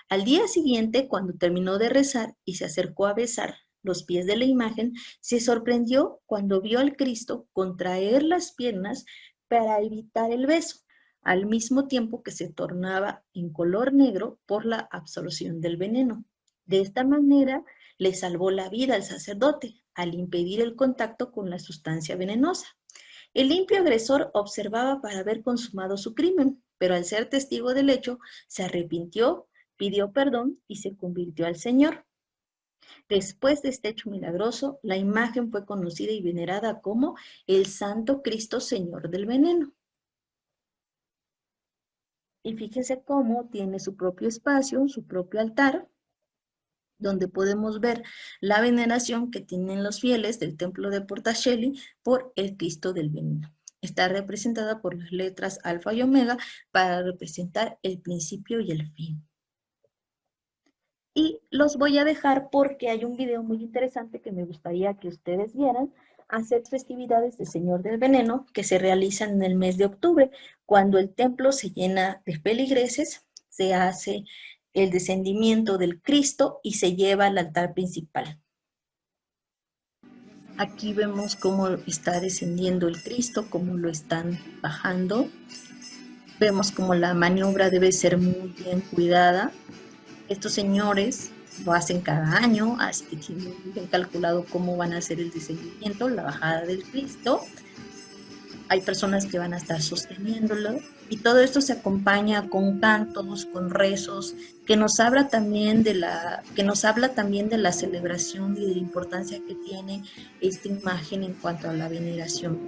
Al día siguiente, cuando terminó de rezar y se acercó a besar los pies de la imagen, se sorprendió cuando vio al Cristo contraer las piernas para evitar el beso, al mismo tiempo que se tornaba en color negro por la absorción del veneno. De esta manera, le salvó la vida al sacerdote al impedir el contacto con la sustancia venenosa. El limpio agresor observaba para haber consumado su crimen, pero al ser testigo del hecho, se arrepintió, pidió perdón y se convirtió al Señor. Después de este hecho milagroso, la imagen fue conocida y venerada como el Santo Cristo Señor del Veneno. Y fíjense cómo tiene su propio espacio, su propio altar, donde podemos ver la veneración que tienen los fieles del templo de Portacelli por el Cristo del Veneno. Está representada por las letras alfa y omega para representar el principio y el fin. Y los voy a dejar porque hay un video muy interesante que me gustaría que ustedes vieran, hacer festividades de Señor del Veneno que se realizan en el mes de octubre, cuando el templo se llena de feligreses, se hace el descendimiento del Cristo y se lleva al altar principal. Aquí vemos cómo está descendiendo el Cristo, cómo lo están bajando. Vemos cómo la maniobra debe ser muy bien cuidada. Estos señores lo hacen cada año, así que tienen bien calculado cómo van a hacer el descendimiento, la bajada del Cristo. Hay personas que van a estar sosteniéndolo y todo esto se acompaña con cantos, con rezos, que nos habla también de la celebración y de la importancia que tiene esta imagen en cuanto a la veneración.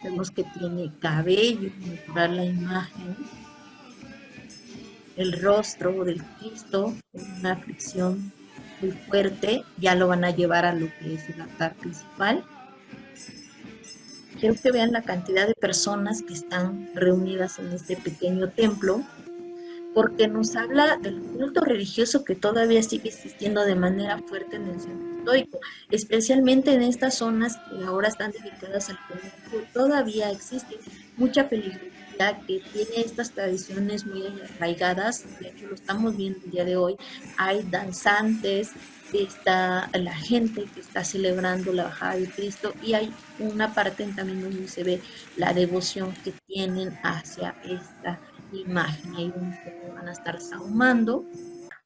Vemos que tiene cabello natural la imagen, el rostro del Cristo, una aflicción muy fuerte, ya lo van a llevar a lo que es el altar principal. Quiero que vean la cantidad de personas que están reunidas en este pequeño templo, porque nos habla del culto religioso que todavía sigue existiendo de manera fuerte en el centro histórico, especialmente en estas zonas que ahora están dedicadas al comercio. Todavía existe mucha peligrosidad que tiene estas tradiciones muy arraigadas, de hecho lo estamos viendo el día de hoy. Hay danzantes, está la gente que está celebrando la bajada de Cristo y hay una parte también donde se ve la devoción que tienen hacia esta imagen. Ahí van a estar sahumando.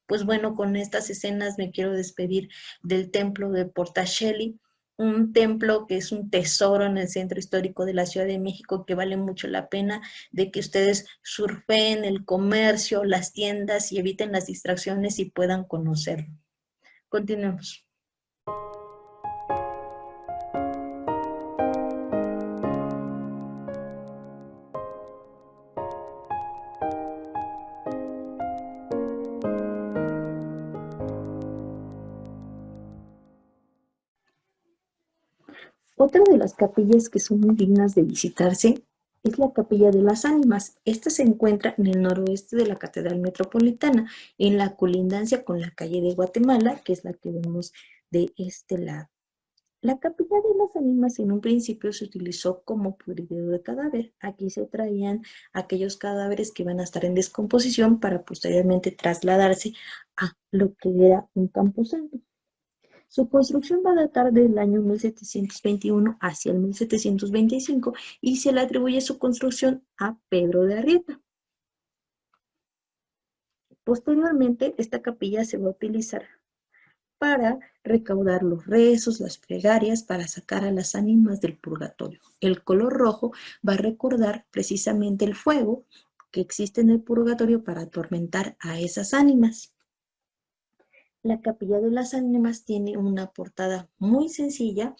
Pues bueno, con estas escenas me quiero despedir del templo de Portacelli, un templo que es un tesoro en el centro histórico de la Ciudad de México, que vale mucho la pena de que ustedes surfeen el comercio, las tiendas y eviten las distracciones y puedan conocerlo. Continuemos. Otra de las capillas que son muy dignas de visitarse es la Capilla de las Ánimas. Esta se encuentra en el noroeste de la Catedral Metropolitana, en la colindancia con la calle de Guatemala, que es la que vemos de este lado. La Capilla de las Ánimas en un principio se utilizó como pudridero de cadáver. Aquí se traían aquellos cadáveres que iban a estar en descomposición para posteriormente trasladarse a lo que era un camposanto. Su construcción va a datar del año 1721 hacia el 1725 y se le atribuye su construcción a Pedro de Arrieta. Posteriormente, esta capilla se va a utilizar para recaudar los rezos, las plegarias, para sacar a las ánimas del purgatorio. El color rojo va a recordar precisamente el fuego que existe en el purgatorio para atormentar a esas ánimas. La Capilla de las Ánimas tiene una portada muy sencilla.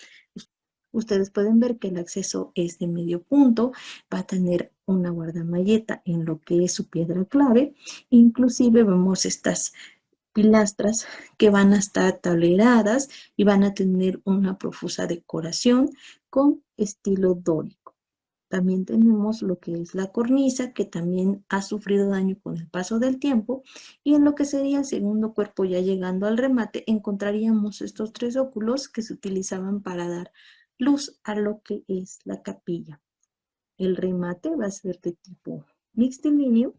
Ustedes pueden ver que el acceso es de medio punto, va a tener una guardamalleta en lo que es su piedra clave. Inclusive vemos estas pilastras que van a estar tableradas y van a tener una profusa decoración con estilo dórico. También tenemos lo que es la cornisa, que también ha sufrido daño con el paso del tiempo. Y en lo que sería el segundo cuerpo, ya llegando al remate, encontraríamos estos tres óculos que se utilizaban para dar luz a lo que es la capilla. El remate va a ser de tipo mixtilíneo.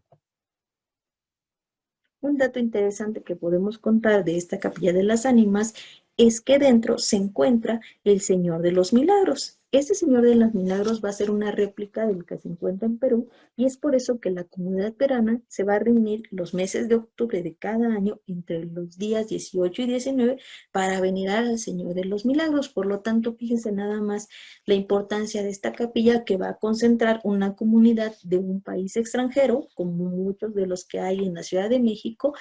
Un dato interesante que podemos contar de esta Capilla de las Ánimas es que dentro se encuentra el Señor de los Milagros. Este Señor de los Milagros va a ser una réplica del que se encuentra en Perú y es por eso que la comunidad peruana se va a reunir los meses de octubre de cada año entre los días 18 y 19 para venerar al Señor de los Milagros. Por lo tanto, fíjense nada más la importancia de esta capilla que va a concentrar una comunidad de un país extranjero, como muchos de los que hay en la Ciudad de México,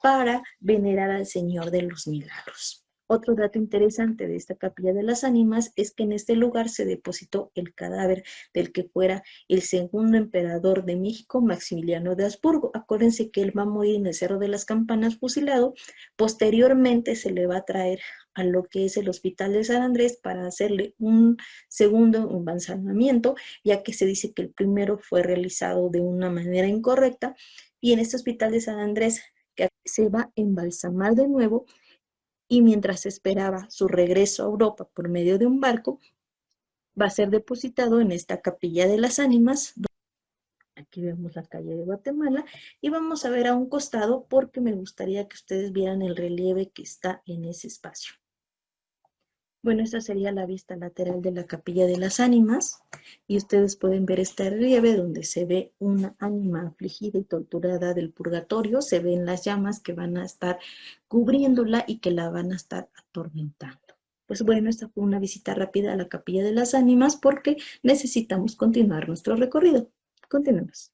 para venerar al Señor de los Milagros. Otro dato interesante de esta capilla de las ánimas es que en este lugar se depositó el cadáver del que fuera el segundo emperador de México, Maximiliano de Habsburgo. Acuérdense que él va a morir en el Cerro de las Campanas fusilado. Posteriormente se le va a traer a lo que es el Hospital de San Andrés para hacerle un segundo embalsamamiento, ya que se dice que el primero fue realizado de una manera incorrecta. Y en este Hospital de San Andrés que se va a embalsamar de nuevo, y mientras esperaba su regreso a Europa por medio de un barco, va a ser depositado en esta capilla de las ánimas. Aquí vemos la calle de Guatemala y vamos a ver a un costado porque me gustaría que ustedes vieran el relieve que está en ese espacio. Bueno, esta sería la vista lateral de la capilla de las ánimas y ustedes pueden ver este relieve donde se ve una ánima afligida y torturada del purgatorio. Se ven las llamas que van a estar cubriéndola y que la van a estar atormentando. Pues bueno, esta fue una visita rápida a la capilla de las ánimas porque necesitamos continuar nuestro recorrido. Continuemos.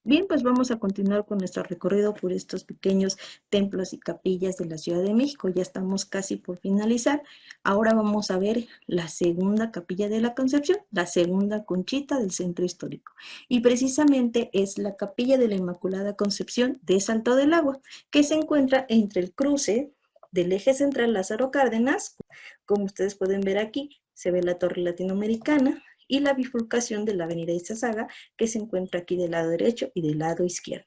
Bien, pues vamos a continuar con nuestro recorrido por estos pequeños templos y capillas de la Ciudad de México. Ya estamos casi por finalizar. Ahora vamos a ver la segunda capilla de la Concepción, la segunda conchita del centro histórico. Y precisamente es la capilla de la Inmaculada Concepción de Salto del Agua, que se encuentra entre el cruce del eje central Lázaro Cárdenas. Como ustedes pueden ver aquí, se ve la torre latinoamericana y la bifurcación de la avenida Izazaga, que se encuentra aquí del lado derecho y del lado izquierdo.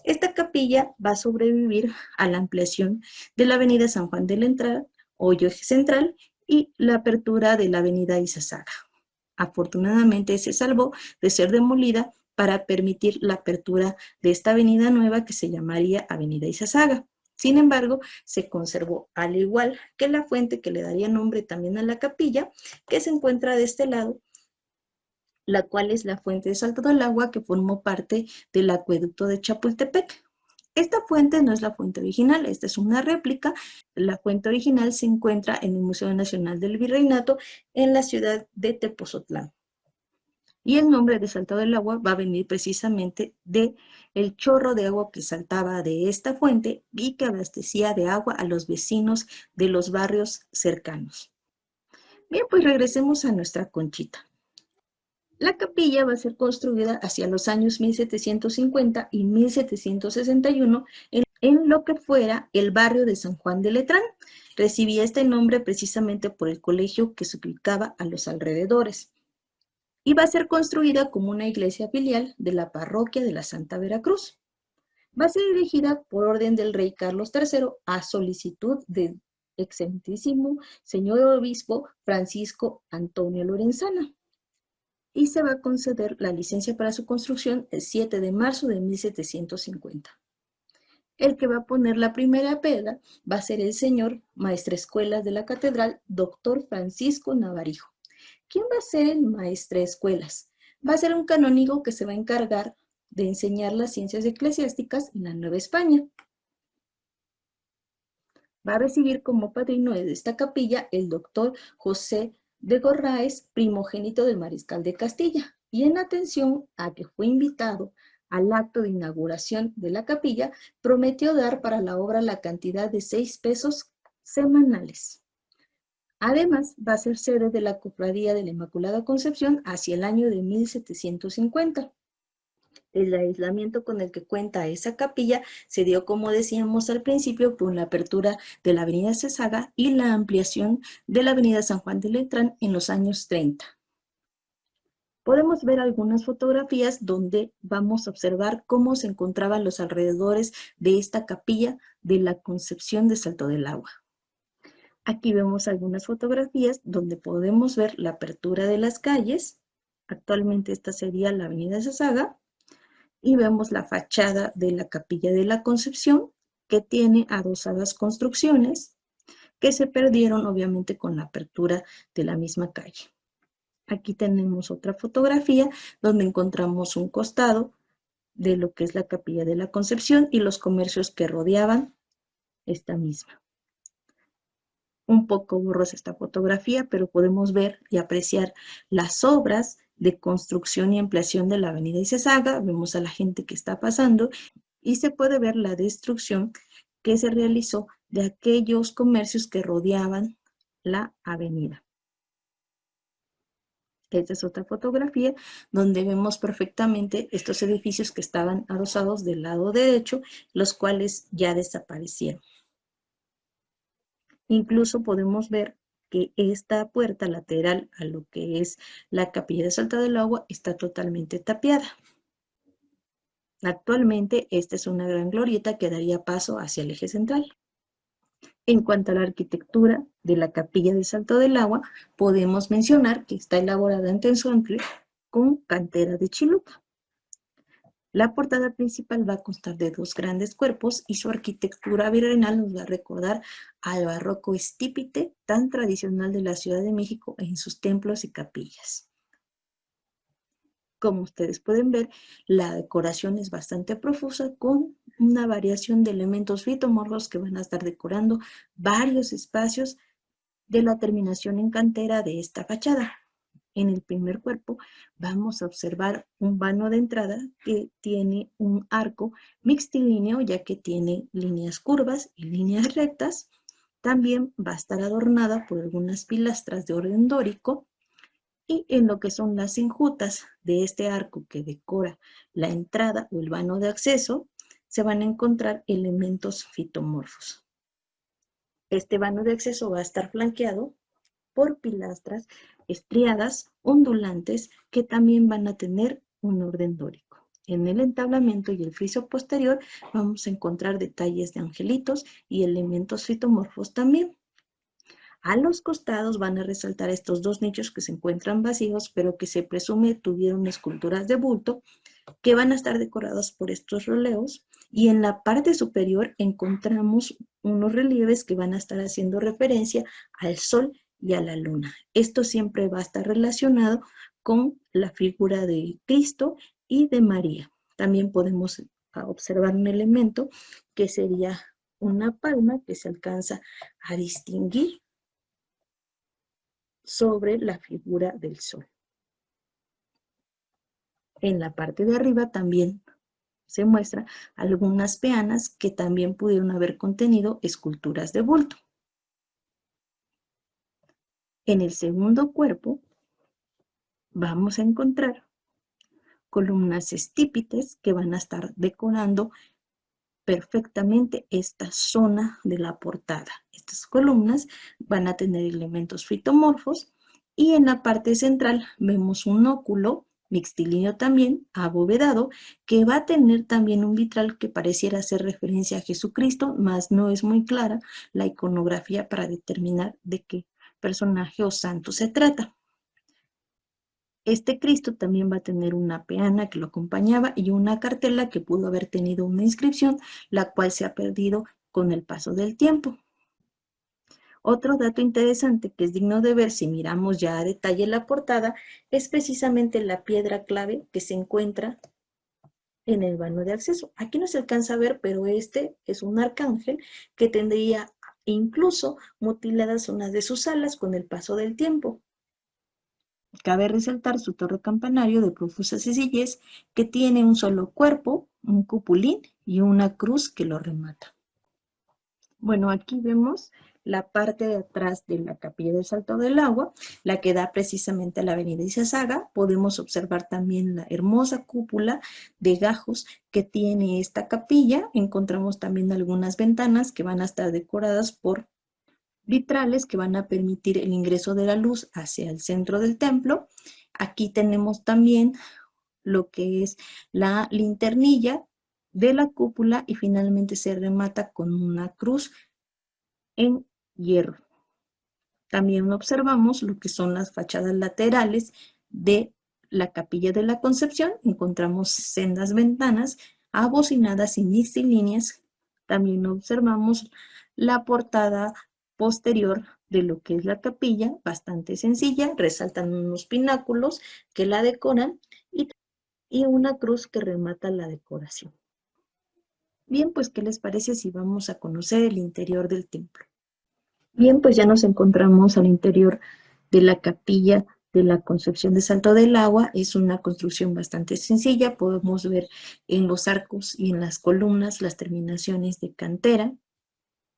Esta capilla va a sobrevivir a la ampliación de la avenida San Juan de la Entrada, hoyo eje central, y la apertura de la avenida Izazaga. Afortunadamente se salvó de ser demolida para permitir la apertura de esta avenida nueva que se llamaría Avenida Izazaga. Sin embargo, se conservó, al igual que la fuente que le daría nombre también a la capilla, que se encuentra de este lado, la cual es la fuente de Salto del Agua que formó parte del acueducto de Chapultepec. Esta fuente no es la fuente original, esta es una réplica. La fuente original se encuentra en el Museo Nacional del Virreinato en la ciudad de Tepozotlán. Y el nombre de Salto del Agua va a venir precisamente de el chorro de agua que saltaba de esta fuente y que abastecía de agua a los vecinos de los barrios cercanos. Bien, pues regresemos a nuestra conchita. La capilla va a ser construida hacia los años 1750 y 1761 en lo que fuera el barrio de San Juan de Letrán. Recibía este nombre precisamente por el colegio que se ubicaba a los alrededores. Y va a ser construida como una iglesia filial de la parroquia de la Santa Veracruz. Va a ser dirigida por orden del rey Carlos III a solicitud del excelentísimo señor obispo Francisco Antonio Lorenzana. Y se va a conceder la licencia para su construcción el 7 de marzo de 1750. El que va a poner la primera piedra va a ser el señor maestrescuelas de la catedral, doctor Francisco Navarijo. ¿Quién va a ser el maestrescuelas? Va a ser un canónigo que se va a encargar de enseñar las ciencias eclesiásticas en la Nueva España. Va a recibir como padrino de esta capilla el doctor José de Gorráez, primogénito del mariscal de Castilla, y en atención a que fue invitado al acto de inauguración de la capilla, prometió dar para la obra la cantidad de 6 pesos semanales. Además, va a ser sede de la Cofradía de la Inmaculada Concepción hacia el año de 1750. El aislamiento con el que cuenta esa capilla se dio, como decíamos al principio, con la apertura de la avenida Izazaga y la ampliación de la avenida San Juan de Letrán en los años 30. Podemos ver algunas fotografías donde vamos a observar cómo se encontraban los alrededores de esta capilla de la Concepción de Salto del Agua. Aquí vemos algunas fotografías donde podemos ver la apertura de las calles. Actualmente esta sería la avenida Zazaga. Y vemos la fachada de la Capilla de la Concepción, que tiene adosadas construcciones que se perdieron obviamente con la apertura de la misma calle. Aquí tenemos otra fotografía donde encontramos un costado de lo que es la Capilla de la Concepción y los comercios que rodeaban esta misma. Un poco borrosa esta fotografía, pero podemos ver y apreciar las obras de construcción y ampliación de la avenida Izazaga. Vemos a la gente que está pasando y se puede ver la destrucción que se realizó de aquellos comercios que rodeaban la avenida. Esta es otra fotografía donde vemos perfectamente estos edificios que estaban adosados del lado derecho, los cuales ya desaparecieron. Incluso podemos ver que esta puerta lateral a lo que es la Capilla de Salto del Agua está totalmente tapiada. Actualmente esta es una gran glorieta que daría paso hacia el eje central. En cuanto a la arquitectura de la Capilla de Salto del Agua, podemos mencionar que está elaborada en tenzontle con cantera de chiluca. La portada principal va a constar de dos grandes cuerpos y su arquitectura virreinal nos va a recordar al barroco estípite tan tradicional de la Ciudad de México en sus templos y capillas. Como ustedes pueden ver, la decoración es bastante profusa con una variación de elementos fitomorfos que van a estar decorando varios espacios de la terminación en cantera de esta fachada. En el primer cuerpo vamos a observar un vano de entrada que tiene un arco mixtilíneo, ya que tiene líneas curvas y líneas rectas. También va a estar adornada por algunas pilastras de orden dórico, y en lo que son las enjutas de este arco que decora la entrada o el vano de acceso, se van a encontrar elementos fitomorfos. Este vano de acceso va a estar flanqueado por pilastras estriadas, ondulantes, que también van a tener un orden dórico. En el entablamento y el friso posterior vamos a encontrar detalles de angelitos y elementos fitomorfos también. A los costados van a resaltar estos dos nichos que se encuentran vacíos, pero que se presume tuvieron esculturas de bulto, que van a estar decorados por estos roleos. Y en la parte superior encontramos unos relieves que van a estar haciendo referencia al sol y a la luna. Esto siempre va a estar relacionado con la figura de Cristo y de María. También podemos observar un elemento que sería una palma que se alcanza a distinguir sobre la figura del sol. En la parte de arriba también se muestra algunas peanas que también pudieron haber contenido esculturas de bulto. En el segundo cuerpo vamos a encontrar columnas estípites que van a estar decorando perfectamente esta zona de la portada. Estas columnas van a tener elementos fitomorfos y en la parte central vemos un óculo mixtilíneo también abovedado que va a tener también un vitral que pareciera hacer referencia a Jesucristo, mas no es muy clara la iconografía para determinar de qué personaje o santo se trata. Este Cristo también va a tener una peana que lo acompañaba y una cartela que pudo haber tenido una inscripción, la cual se ha perdido con el paso del tiempo. Otro dato interesante que es digno de ver si miramos ya a detalle la portada es precisamente la piedra clave que se encuentra en el vano de acceso. Aquí no se alcanza a ver, pero este es un arcángel que tendría incluso mutiladas unas de sus alas con el paso del tiempo. Cabe resaltar su torre campanario de profusa sencillez que tiene un solo cuerpo, un cupulín y una cruz que lo remata. Bueno, aquí vemos la parte de atrás de la Capilla del Salto del Agua, la que da precisamente a la avenida Izazaga. Podemos observar también la hermosa cúpula de gajos que tiene esta capilla. Encontramos también algunas ventanas que van a estar decoradas por vitrales que van a permitir el ingreso de la luz hacia el centro del templo. Aquí tenemos también lo que es la linternilla de la cúpula y finalmente se remata con una cruz en hierro. También observamos lo que son las fachadas laterales de la Capilla de la Concepción. Encontramos sendas ventanas abocinadas y mixtilíneas. También observamos la portada posterior de lo que es la capilla, bastante sencilla, resaltan unos pináculos que la decoran y una cruz que remata la decoración. Bien, pues, ¿qué les parece si vamos a conocer el interior del templo? Bien, pues ya nos encontramos al interior de la capilla de la Concepción de Salto del Agua. Es una construcción bastante sencilla. Podemos ver en los arcos y en las columnas las terminaciones de cantera,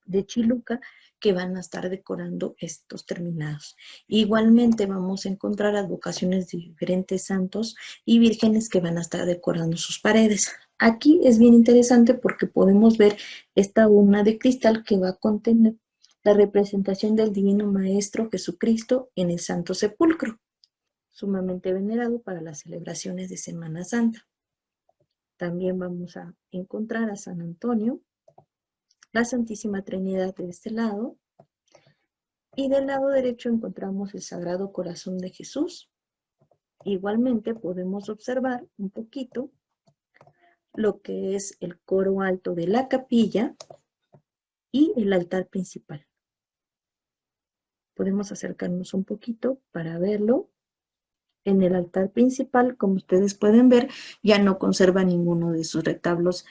de chiluca, que van a estar decorando estos terminados. Igualmente vamos a encontrar advocaciones de diferentes santos y vírgenes que van a estar decorando sus paredes. Aquí es bien interesante porque podemos ver esta urna de cristal que va a contener la representación del Divino Maestro Jesucristo en el Santo Sepulcro, sumamente venerado para las celebraciones de Semana Santa. También vamos a encontrar a San Antonio, la Santísima Trinidad de este lado, y del lado derecho encontramos el Sagrado Corazón de Jesús. Igualmente podemos observar un poquito lo que es el coro alto de la capilla y el altar principal. Podemos acercarnos un poquito para verlo. En el altar principal, como ustedes pueden ver, ya no conserva ninguno de sus retablos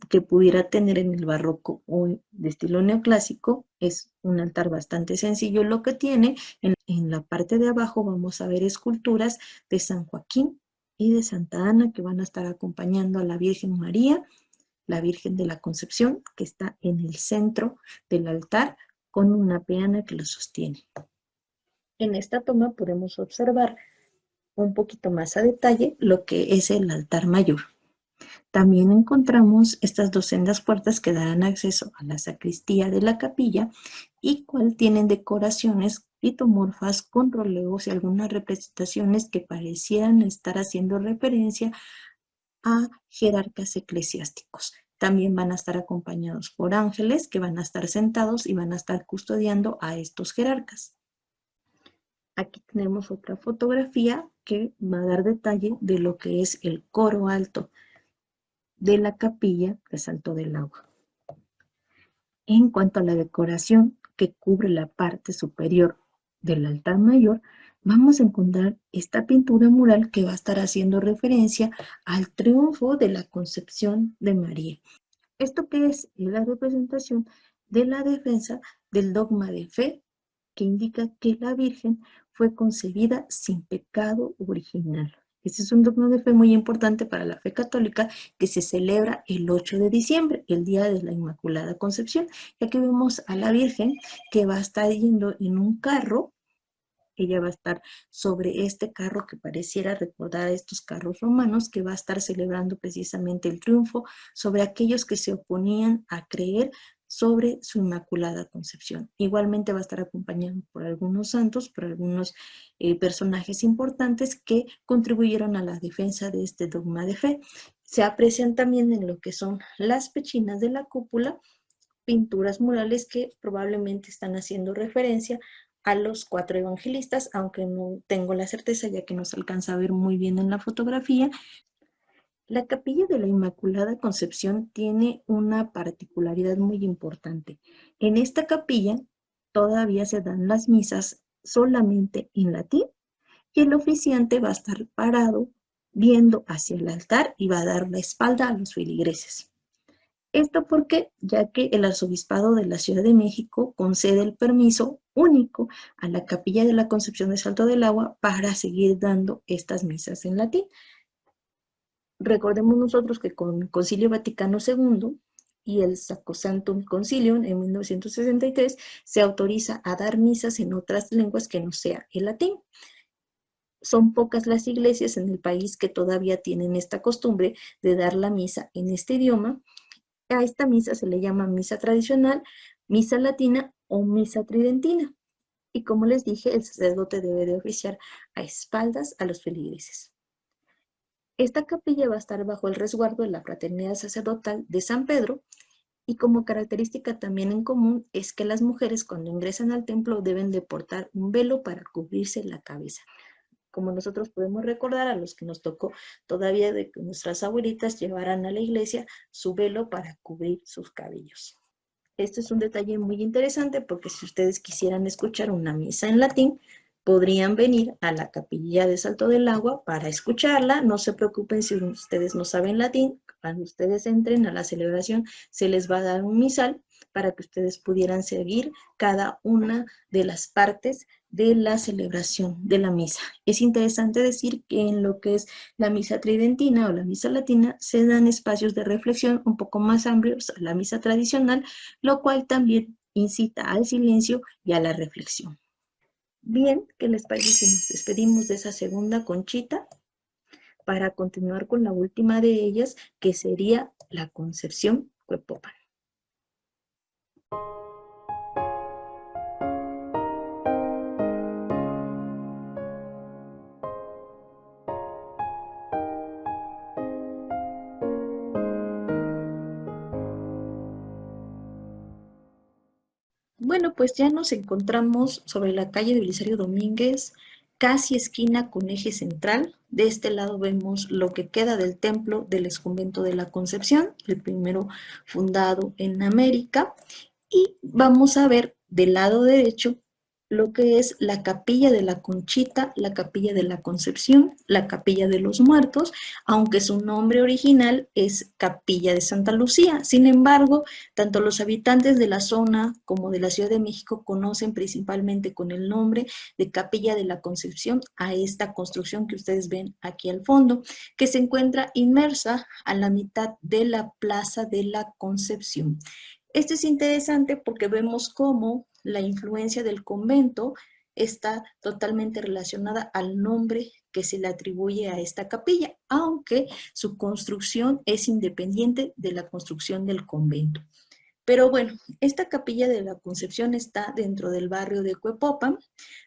que pudiera tener en el barroco o de estilo neoclásico. Es un altar bastante sencillo lo que tiene. En la parte de abajo vamos a ver esculturas de San Joaquín y de Santa Ana que van a estar acompañando a la Virgen María, la Virgen de la Concepción, que está en el centro del altar con una peana que lo sostiene. En esta toma podemos observar un poquito más a detalle lo que es el altar mayor. También encontramos estas dos sendas puertas que darán acceso a la sacristía de la capilla y cual tienen decoraciones litomorfas con relevos y algunas representaciones que parecieran estar haciendo referencia a jerarcas eclesiásticos. También van a estar acompañados por ángeles que van a estar sentados y van a estar custodiando a estos jerarcas. Aquí tenemos otra fotografía que va a dar detalle de lo que es el coro alto de la capilla de Salto del Agua. En cuanto a la decoración que cubre la parte superior del altar mayor, vamos a encontrar esta pintura mural que va a estar haciendo referencia al triunfo de la Concepción de María. ¿Esto qué es? Es la representación de la defensa del dogma de fe que indica que la Virgen fue concebida sin pecado original. Este es un dogma de fe muy importante para la fe católica que se celebra el 8 de diciembre, el día de la Inmaculada Concepción. Y aquí vemos a la Virgen que va a estar yendo en un carro. Ella va a estar sobre este carro que pareciera recordar a estos carros romanos, que va a estar celebrando precisamente el triunfo sobre aquellos que se oponían a creer sobre su Inmaculada Concepción. Igualmente va a estar acompañado por algunos santos, por algunos personajes importantes que contribuyeron a la defensa de este dogma de fe. Se aprecian también en lo que son las pechinas de la cúpula pinturas murales que probablemente están haciendo referencia a los 4 evangelistas, aunque no tengo la certeza ya que no se alcanza a ver muy bien en la fotografía. La capilla de la Inmaculada Concepción tiene una particularidad muy importante. En esta capilla todavía se dan las misas solamente en latín y el oficiante va a estar parado viendo hacia el altar y va a dar la espalda a los feligreses. Esto porque, ya que el Arzobispado de la Ciudad de México concede el permiso único a la Capilla de la Concepción de Salto del Agua para seguir dando estas misas en latín. Recordemos nosotros que con el Concilio Vaticano II y el Sacrosanctum Concilium en 1963 se autoriza a dar misas en otras lenguas que no sea el latín. Son pocas las iglesias en el país que todavía tienen esta costumbre de dar la misa en este idioma. A esta misa se le llama misa tradicional, misa latina o misa tridentina. y como les dije, el sacerdote debe de oficiar a espaldas a los feligreses. Esta capilla va a estar bajo el resguardo de la Fraternidad Sacerdotal de San Pedro, y como característica también en común es que las mujeres cuando ingresan al templo deben de portar un velo para cubrirse la cabeza. Como nosotros podemos recordar, a los que nos tocó todavía de que nuestras abuelitas llevaran a la iglesia su velo para cubrir sus cabellos. Esto es un detalle muy interesante porque si ustedes quisieran escuchar una misa en latín, podrían venir a la capilla de Salto del Agua para escucharla. No se preocupen si ustedes no saben latín. Cuando ustedes entren a la celebración, se les va a dar un misal para que ustedes pudieran seguir cada una de las partes de la celebración de la misa. Es interesante decir que en lo que es la misa tridentina o la misa latina se dan espacios de reflexión un poco más amplios a la misa tradicional, lo cual también incita al silencio y a la reflexión. Bien, ¿qué les parece si nos despedimos de esa segunda conchita para continuar con la última de ellas, que sería la Concepción Cuepopan? Bueno, pues ya nos encontramos sobre la calle de Belisario Domínguez, casi esquina con eje central. De este lado vemos lo que queda del templo del exconvento de la Concepción, el primero fundado en América. Y vamos a ver del lado derecho lo que es la capilla de la Conchita, la capilla de la Concepción, la capilla de los Muertos, aunque su nombre original es Capilla de Santa Lucía. Sin embargo, tanto los habitantes de la zona como de la Ciudad de México conocen principalmente con el nombre de Capilla de la Concepción a esta construcción que ustedes ven aquí al fondo, que se encuentra inmersa a la mitad de la Plaza de la Concepción. Esto es interesante porque vemos cómo la influencia del convento está totalmente relacionada al nombre que se le atribuye a esta capilla, aunque su construcción es independiente de la construcción del convento. Pero bueno, esta capilla de la Concepción está dentro del barrio de Cuepopan.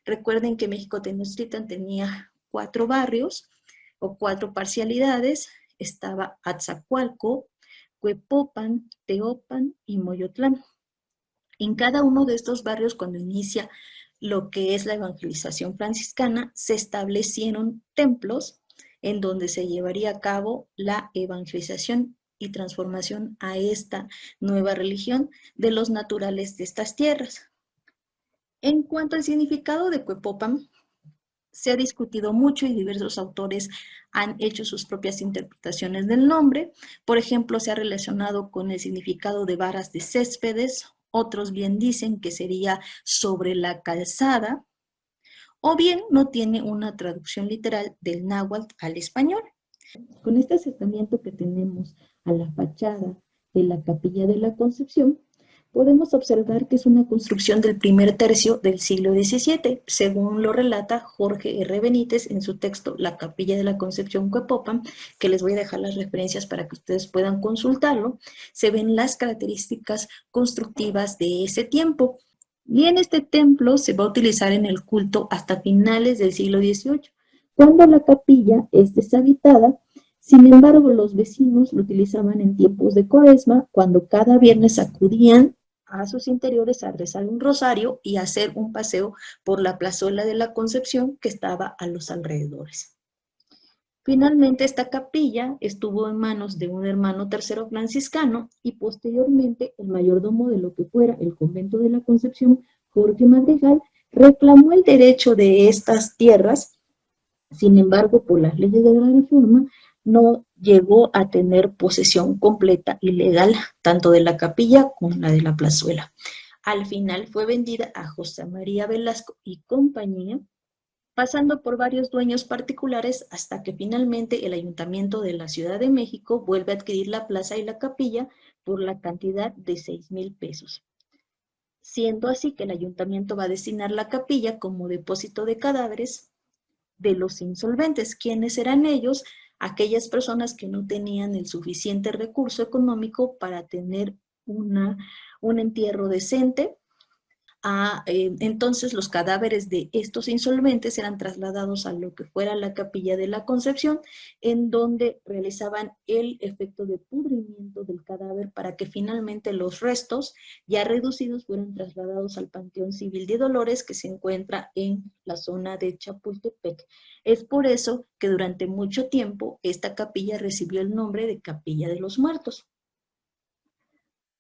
Recuerden que México Tenochtitlan tenía 4 barrios o 4 parcialidades. Estaba Atzacualco, Cuepopan, Teopan y Moyotlán. En cada uno de estos barrios, cuando inicia lo que es la evangelización franciscana, se establecieron templos en donde se llevaría a cabo la evangelización y transformación a esta nueva religión de los naturales de estas tierras. En cuanto al significado de Cuepopan, se ha discutido mucho y diversos autores han hecho sus propias interpretaciones del nombre. Por ejemplo, se ha relacionado con el significado de varas de céspedes, otros bien dicen que sería sobre la calzada, o bien no tiene una traducción literal del náhuatl al español. Con este acercamiento que tenemos a la fachada de la Capilla de la Concepción, podemos observar que es una construcción del primer tercio del siglo XVII, según lo relata Jorge R. Benítez en su texto La Capilla de la Concepción Cuepopan, que les voy a dejar las referencias para que ustedes puedan consultarlo. Se ven las características constructivas de ese tiempo. Y en este templo se va a utilizar en el culto hasta finales del siglo XVIII, cuando la capilla es deshabitada. Sin embargo, los vecinos lo utilizaban en tiempos de Cuaresma, cuando cada viernes acudían a sus interiores a rezar un rosario y a hacer un paseo por la plazuela de la Concepción que estaba a los alrededores. Finalmente, esta capilla estuvo en manos de un hermano tercero franciscano y posteriormente el mayordomo de lo que fuera el convento de la Concepción, Jorge Madrigal, reclamó el derecho de estas tierras. Sin embargo, por las leyes de la Reforma, no llegó a tener posesión completa y legal tanto de la capilla como la de la plazuela. Al final fue vendida a José María Velasco y compañía, pasando por varios dueños particulares hasta que finalmente el Ayuntamiento de la Ciudad de México vuelve a adquirir la plaza y la capilla por la cantidad de 6,000 pesos. Siendo así que el Ayuntamiento va a destinar la capilla como depósito de cadáveres de los insolventes. ¿Quiénes eran ellos? Aquellas personas que no tenían el suficiente recurso económico para tener un entierro decente, entonces los cadáveres de estos insolventes eran trasladados a lo que fuera la Capilla de la Concepción, en donde realizaban el efecto de pudrimiento del cadáver para que finalmente los restos ya reducidos fueran trasladados al Panteón Civil de Dolores, que se encuentra en la zona de Chapultepec. Es por eso que durante mucho tiempo esta capilla recibió el nombre de Capilla de los Muertos.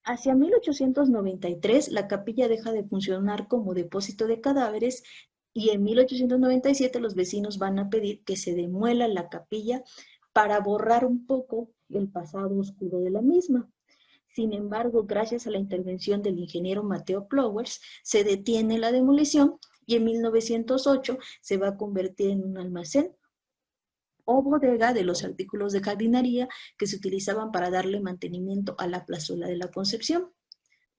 Hacia 1893, la capilla deja de funcionar como depósito de cadáveres y en 1897 los vecinos van a pedir que se demuela la capilla para borrar un poco el pasado oscuro de la misma. Sin embargo, gracias a la intervención del ingeniero Mateo Plowers, se detiene la demolición y en 1908 se va a convertir en un almacén o bodega de los artículos de jardinería que se utilizaban para darle mantenimiento a la plazuela de la Concepción.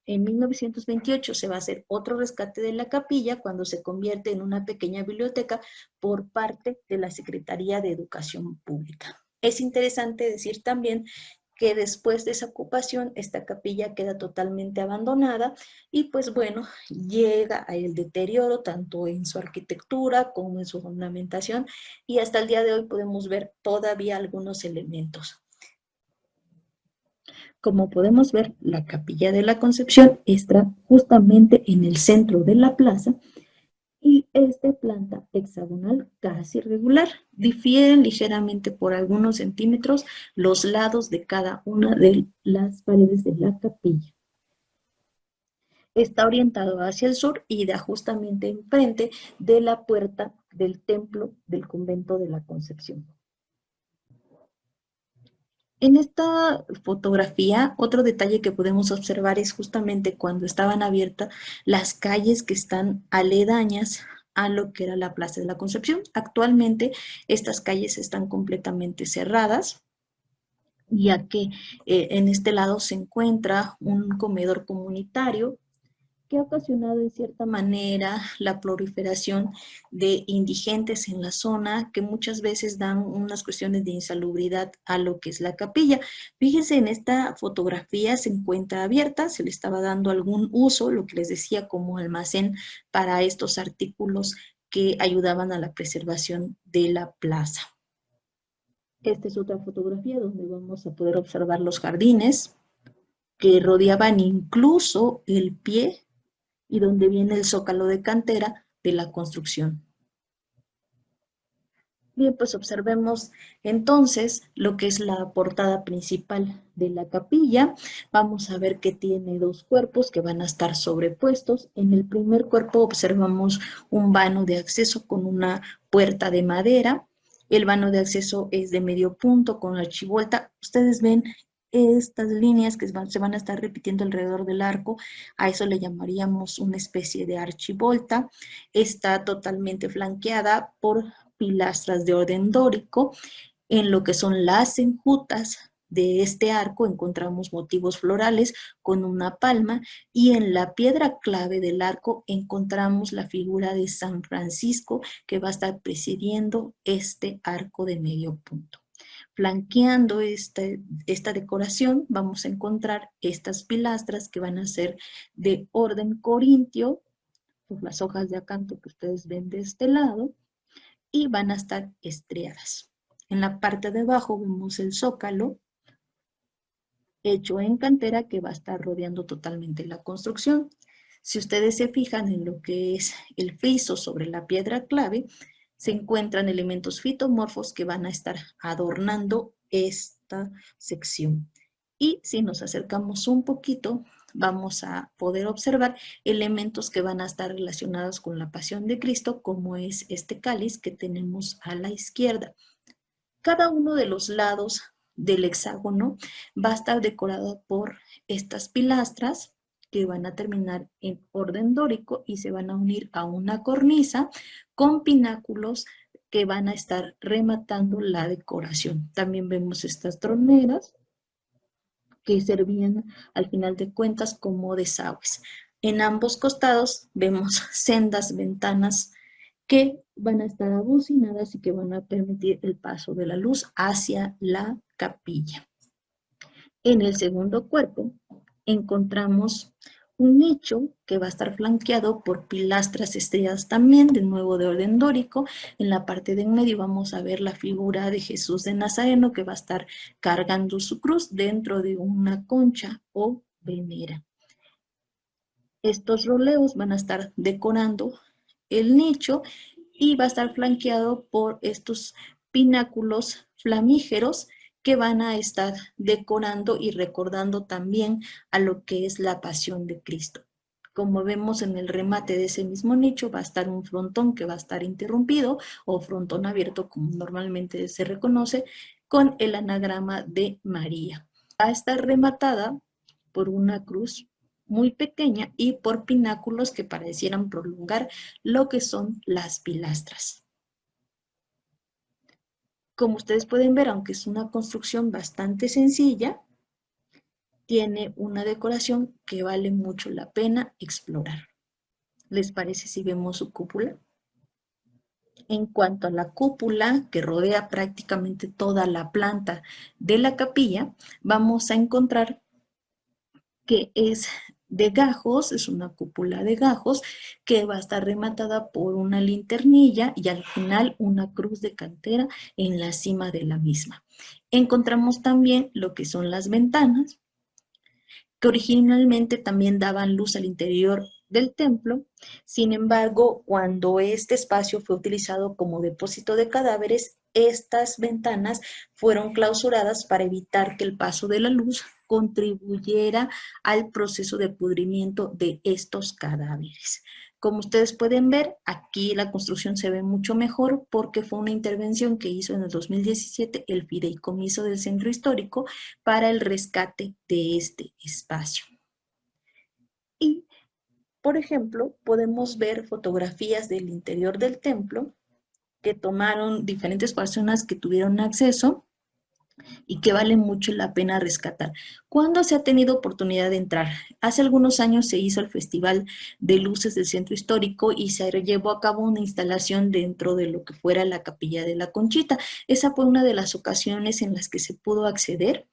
En 1928 se va a hacer otro rescate de la capilla cuando se convierte en una pequeña biblioteca por parte de la Secretaría de Educación Pública. Es interesante decir también que después de esa ocupación esta capilla queda totalmente abandonada y pues bueno, llega a el deterioro tanto en su arquitectura como en su ornamentación y hasta el día de hoy podemos ver todavía algunos elementos. Como podemos ver, la Capilla de la Concepción está justamente en el centro de la plaza y es de planta hexagonal casi irregular. Difieren ligeramente por algunos centímetros los lados de cada una de las paredes de la capilla. Está orientado hacia el sur y da justamente enfrente de la puerta del templo del convento de la Concepción. En esta fotografía, otro detalle que podemos observar es justamente cuando estaban abiertas las calles que están aledañas a lo que era la Plaza de la Concepción. Actualmente estas calles están completamente cerradas, ya que en este lado se encuentra un comedor comunitario que ha ocasionado en cierta manera la proliferación de indigentes en la zona que muchas veces dan unas cuestiones de insalubridad a lo que es la capilla. Fíjense, en esta fotografía se encuentra abierta, se le estaba dando algún uso, lo que les decía, como almacén para estos artículos que ayudaban a la preservación de la plaza. Esta es otra fotografía donde vamos a poder observar los jardines que rodeaban incluso el pie y donde viene el zócalo de cantera de la construcción. Bien, pues observemos entonces lo que es la portada principal de la capilla. Vamos a ver que tiene dos cuerpos que van a estar sobrepuestos. En el primer cuerpo observamos un vano de acceso con una puerta de madera. El vano de acceso es de medio punto con archivolta. Ustedes ven estas líneas que se van a estar repitiendo alrededor del arco, a eso le llamaríamos una especie de archivolta. Está totalmente flanqueada por pilastras de orden dórico. En lo que son las enjutas de este arco encontramos motivos florales con una palma y en la piedra clave del arco encontramos la figura de San Francisco que va a estar presidiendo este arco de medio punto. Flanqueando esta decoración vamos a encontrar estas pilastras que van a ser de orden corintio, por las hojas de acanto que ustedes ven de este lado, y van a estar estriadas. En la parte de abajo vemos el zócalo hecho en cantera que va a estar rodeando totalmente la construcción. Si ustedes se fijan en lo que es el friso sobre la piedra clave, se encuentran elementos fitomorfos que van a estar adornando esta sección. Y si nos acercamos un poquito, vamos a poder observar elementos que van a estar relacionados con la pasión de Cristo, como es este cáliz que tenemos a la izquierda. Cada uno de los lados del hexágono va a estar decorado por estas pilastras que van a terminar en orden dórico y se van a unir a una cornisa con pináculos que van a estar rematando la decoración. También vemos estas troneras que servían al final de cuentas como desagües. En ambos costados vemos sendas ventanas que van a estar abocinadas y que van a permitir el paso de la luz hacia la capilla. En el segundo cuerpo encontramos un nicho que va a estar flanqueado por pilastras estriadas también, de nuevo de orden dórico. En la parte de en medio vamos a ver la figura de Jesús de Nazareno que va a estar cargando su cruz dentro de una concha o venera. Estos roleos van a estar decorando el nicho y va a estar flanqueado por estos pináculos flamígeros que van a estar decorando y recordando también a lo que es la pasión de Cristo. Como vemos en el remate de ese mismo nicho va a estar un frontón que va a estar interrumpido o frontón abierto como normalmente se reconoce con el anagrama de María. Va a estar rematada por una cruz muy pequeña y por pináculos que parecieran prolongar lo que son las pilastras. Como ustedes pueden ver, aunque es una construcción bastante sencilla, tiene una decoración que vale mucho la pena explorar. ¿Les parece si vemos su cúpula? En cuanto a la cúpula que rodea prácticamente toda la planta de la capilla, vamos a encontrar que es de gajos, es una cúpula de gajos que va a estar rematada por una linternilla y al final una cruz de cantera en la cima de la misma. Encontramos también lo que son las ventanas, que originalmente también daban luz al interior del templo. Sin embargo, cuando este espacio fue utilizado como depósito de cadáveres, estas ventanas fueron clausuradas para evitar que el paso de la luz contribuyera al proceso de pudrimiento de estos cadáveres. Como ustedes pueden ver, aquí la construcción se ve mucho mejor porque fue una intervención que hizo en el 2017 el Fideicomiso del Centro Histórico para el rescate de este espacio. Y, por ejemplo, podemos ver fotografías del interior del templo que tomaron diferentes personas que tuvieron acceso y que vale mucho la pena rescatar. ¿Cuándo se ha tenido oportunidad de entrar? Hace algunos años se hizo el Festival de Luces del Centro Histórico y se llevó a cabo una instalación dentro de lo que fuera la Capilla de la Conchita. Esa fue una de las ocasiones en las que se pudo acceder,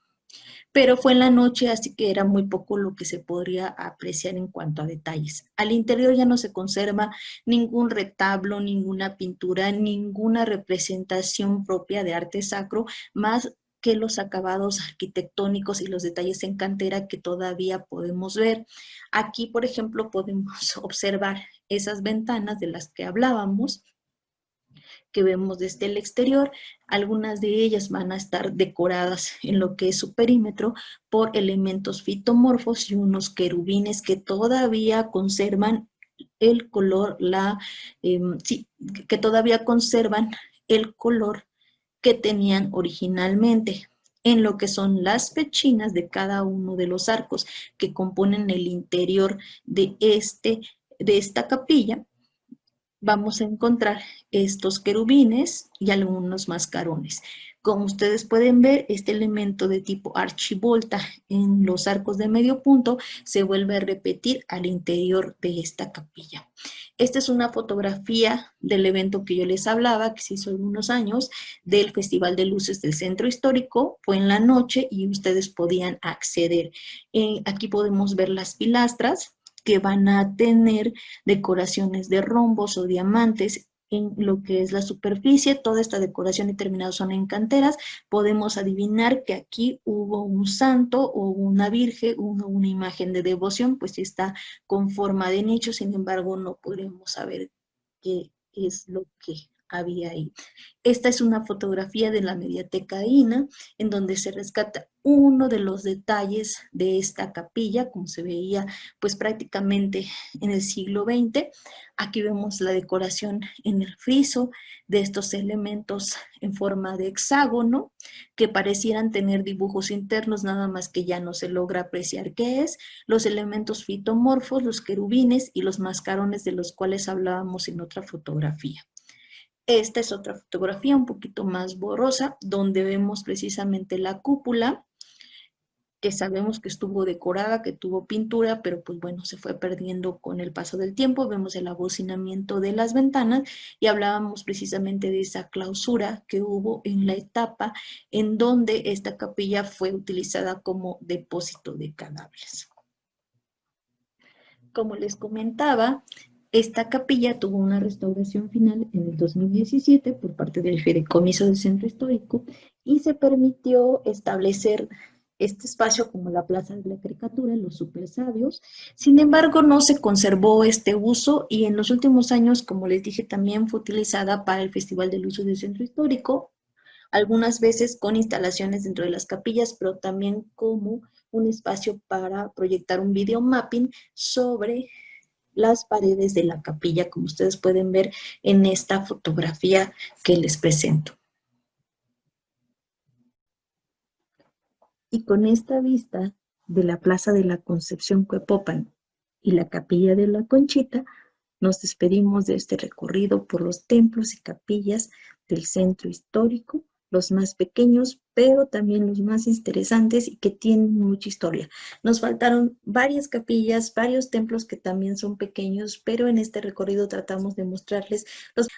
pero fue en la noche, así que era muy poco lo que se podría apreciar en cuanto a detalles. Al interior ya no se conserva ningún retablo, ninguna pintura, ninguna representación propia de arte sacro, más que los acabados arquitectónicos y los detalles en cantera que todavía podemos ver. Aquí, por ejemplo, podemos observar esas ventanas de las que hablábamos, que vemos desde el exterior. Algunas de ellas van a estar decoradas en lo que es su perímetro por elementos fitomorfos y unos querubines que todavía conservan el color, que todavía conservan el color que tenían originalmente en lo que son las pechinas de cada uno de los arcos que componen el interior de esta capilla. Vamos a encontrar estos querubines y algunos mascarones. Como ustedes pueden ver, este elemento de tipo archivolta en los arcos de medio punto se vuelve a repetir al interior de esta capilla. Esta es una fotografía del evento que yo les hablaba, que se hizo hace unos años, del Festival de Luces del Centro Histórico. Fue en la noche y ustedes podían acceder. Aquí podemos ver las pilastras que van a tener decoraciones de rombos o diamantes en lo que es la superficie. Toda esta decoración y terminados son en canteras. Podemos adivinar que aquí hubo un santo o una virgen, una imagen de devoción, pues está con forma de nicho. Sin embargo, no podremos saber qué es lo que había ahí. Esta es una fotografía de la Mediateca INA, en donde se rescata uno de los detalles de esta capilla, como se veía pues prácticamente en el siglo XX. Aquí vemos la decoración en el friso de estos elementos en forma de hexágono, que parecieran tener dibujos internos, nada más que ya no se logra apreciar qué es. Los elementos fitomorfos, los querubines y los mascarones de los cuales hablábamos en otra fotografía. Esta es otra fotografía un poquito más borrosa, donde vemos precisamente la cúpula, que sabemos que estuvo decorada, que tuvo pintura, pero pues bueno, se fue perdiendo con el paso del tiempo. Vemos el abocinamiento de las ventanas y hablábamos precisamente de esa clausura que hubo en la etapa en donde esta capilla fue utilizada como depósito de cadáveres. Como les comentaba, esta capilla tuvo una restauración final en el 2017 por parte del Fideicomiso del Centro Histórico y se permitió establecer este espacio como la Plaza de la Caricatura, los super sabios. Sin embargo, no se conservó este uso y en los últimos años, como les dije, también fue utilizada para el Festival del Uso del Centro Histórico, algunas veces con instalaciones dentro de las capillas, pero también como un espacio para proyectar un video mapping sobre las paredes de la capilla, como ustedes pueden ver en esta fotografía que les presento. Y con esta vista de la Plaza de la Concepción Cuepopan y la Capilla de la Conchita, nos despedimos de este recorrido por los templos y capillas del centro histórico, los más pequeños, pero también los más interesantes y que tienen mucha historia. Nos faltaron varias capillas, varios templos que también son pequeños, pero en este recorrido tratamos de mostrarles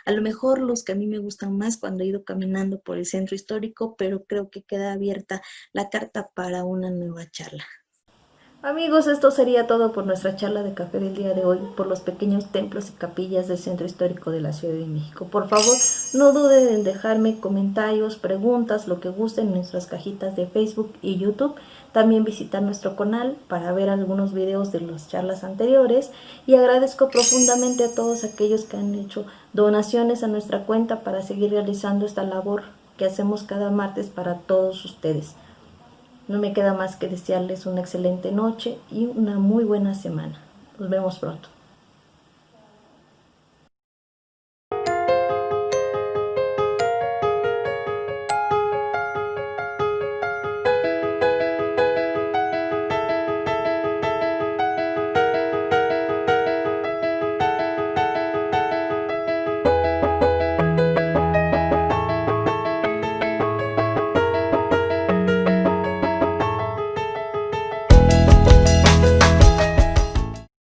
a lo mejor los que a mí me gustan más cuando he ido caminando por el centro histórico, pero creo que queda abierta la carta para una nueva charla. Amigos, esto sería todo por nuestra charla de café del día de hoy, por los pequeños templos y capillas del Centro Histórico de la Ciudad de México. Por favor, no duden en dejarme comentarios, preguntas, lo que gusten en nuestras cajitas de Facebook y YouTube. También visitar nuestro canal para ver algunos videos de las charlas anteriores. Y agradezco profundamente a todos aquellos que han hecho donaciones a nuestra cuenta para seguir realizando esta labor que hacemos cada martes para todos ustedes. No me queda más que desearles una excelente noche y una muy buena semana. Nos vemos pronto.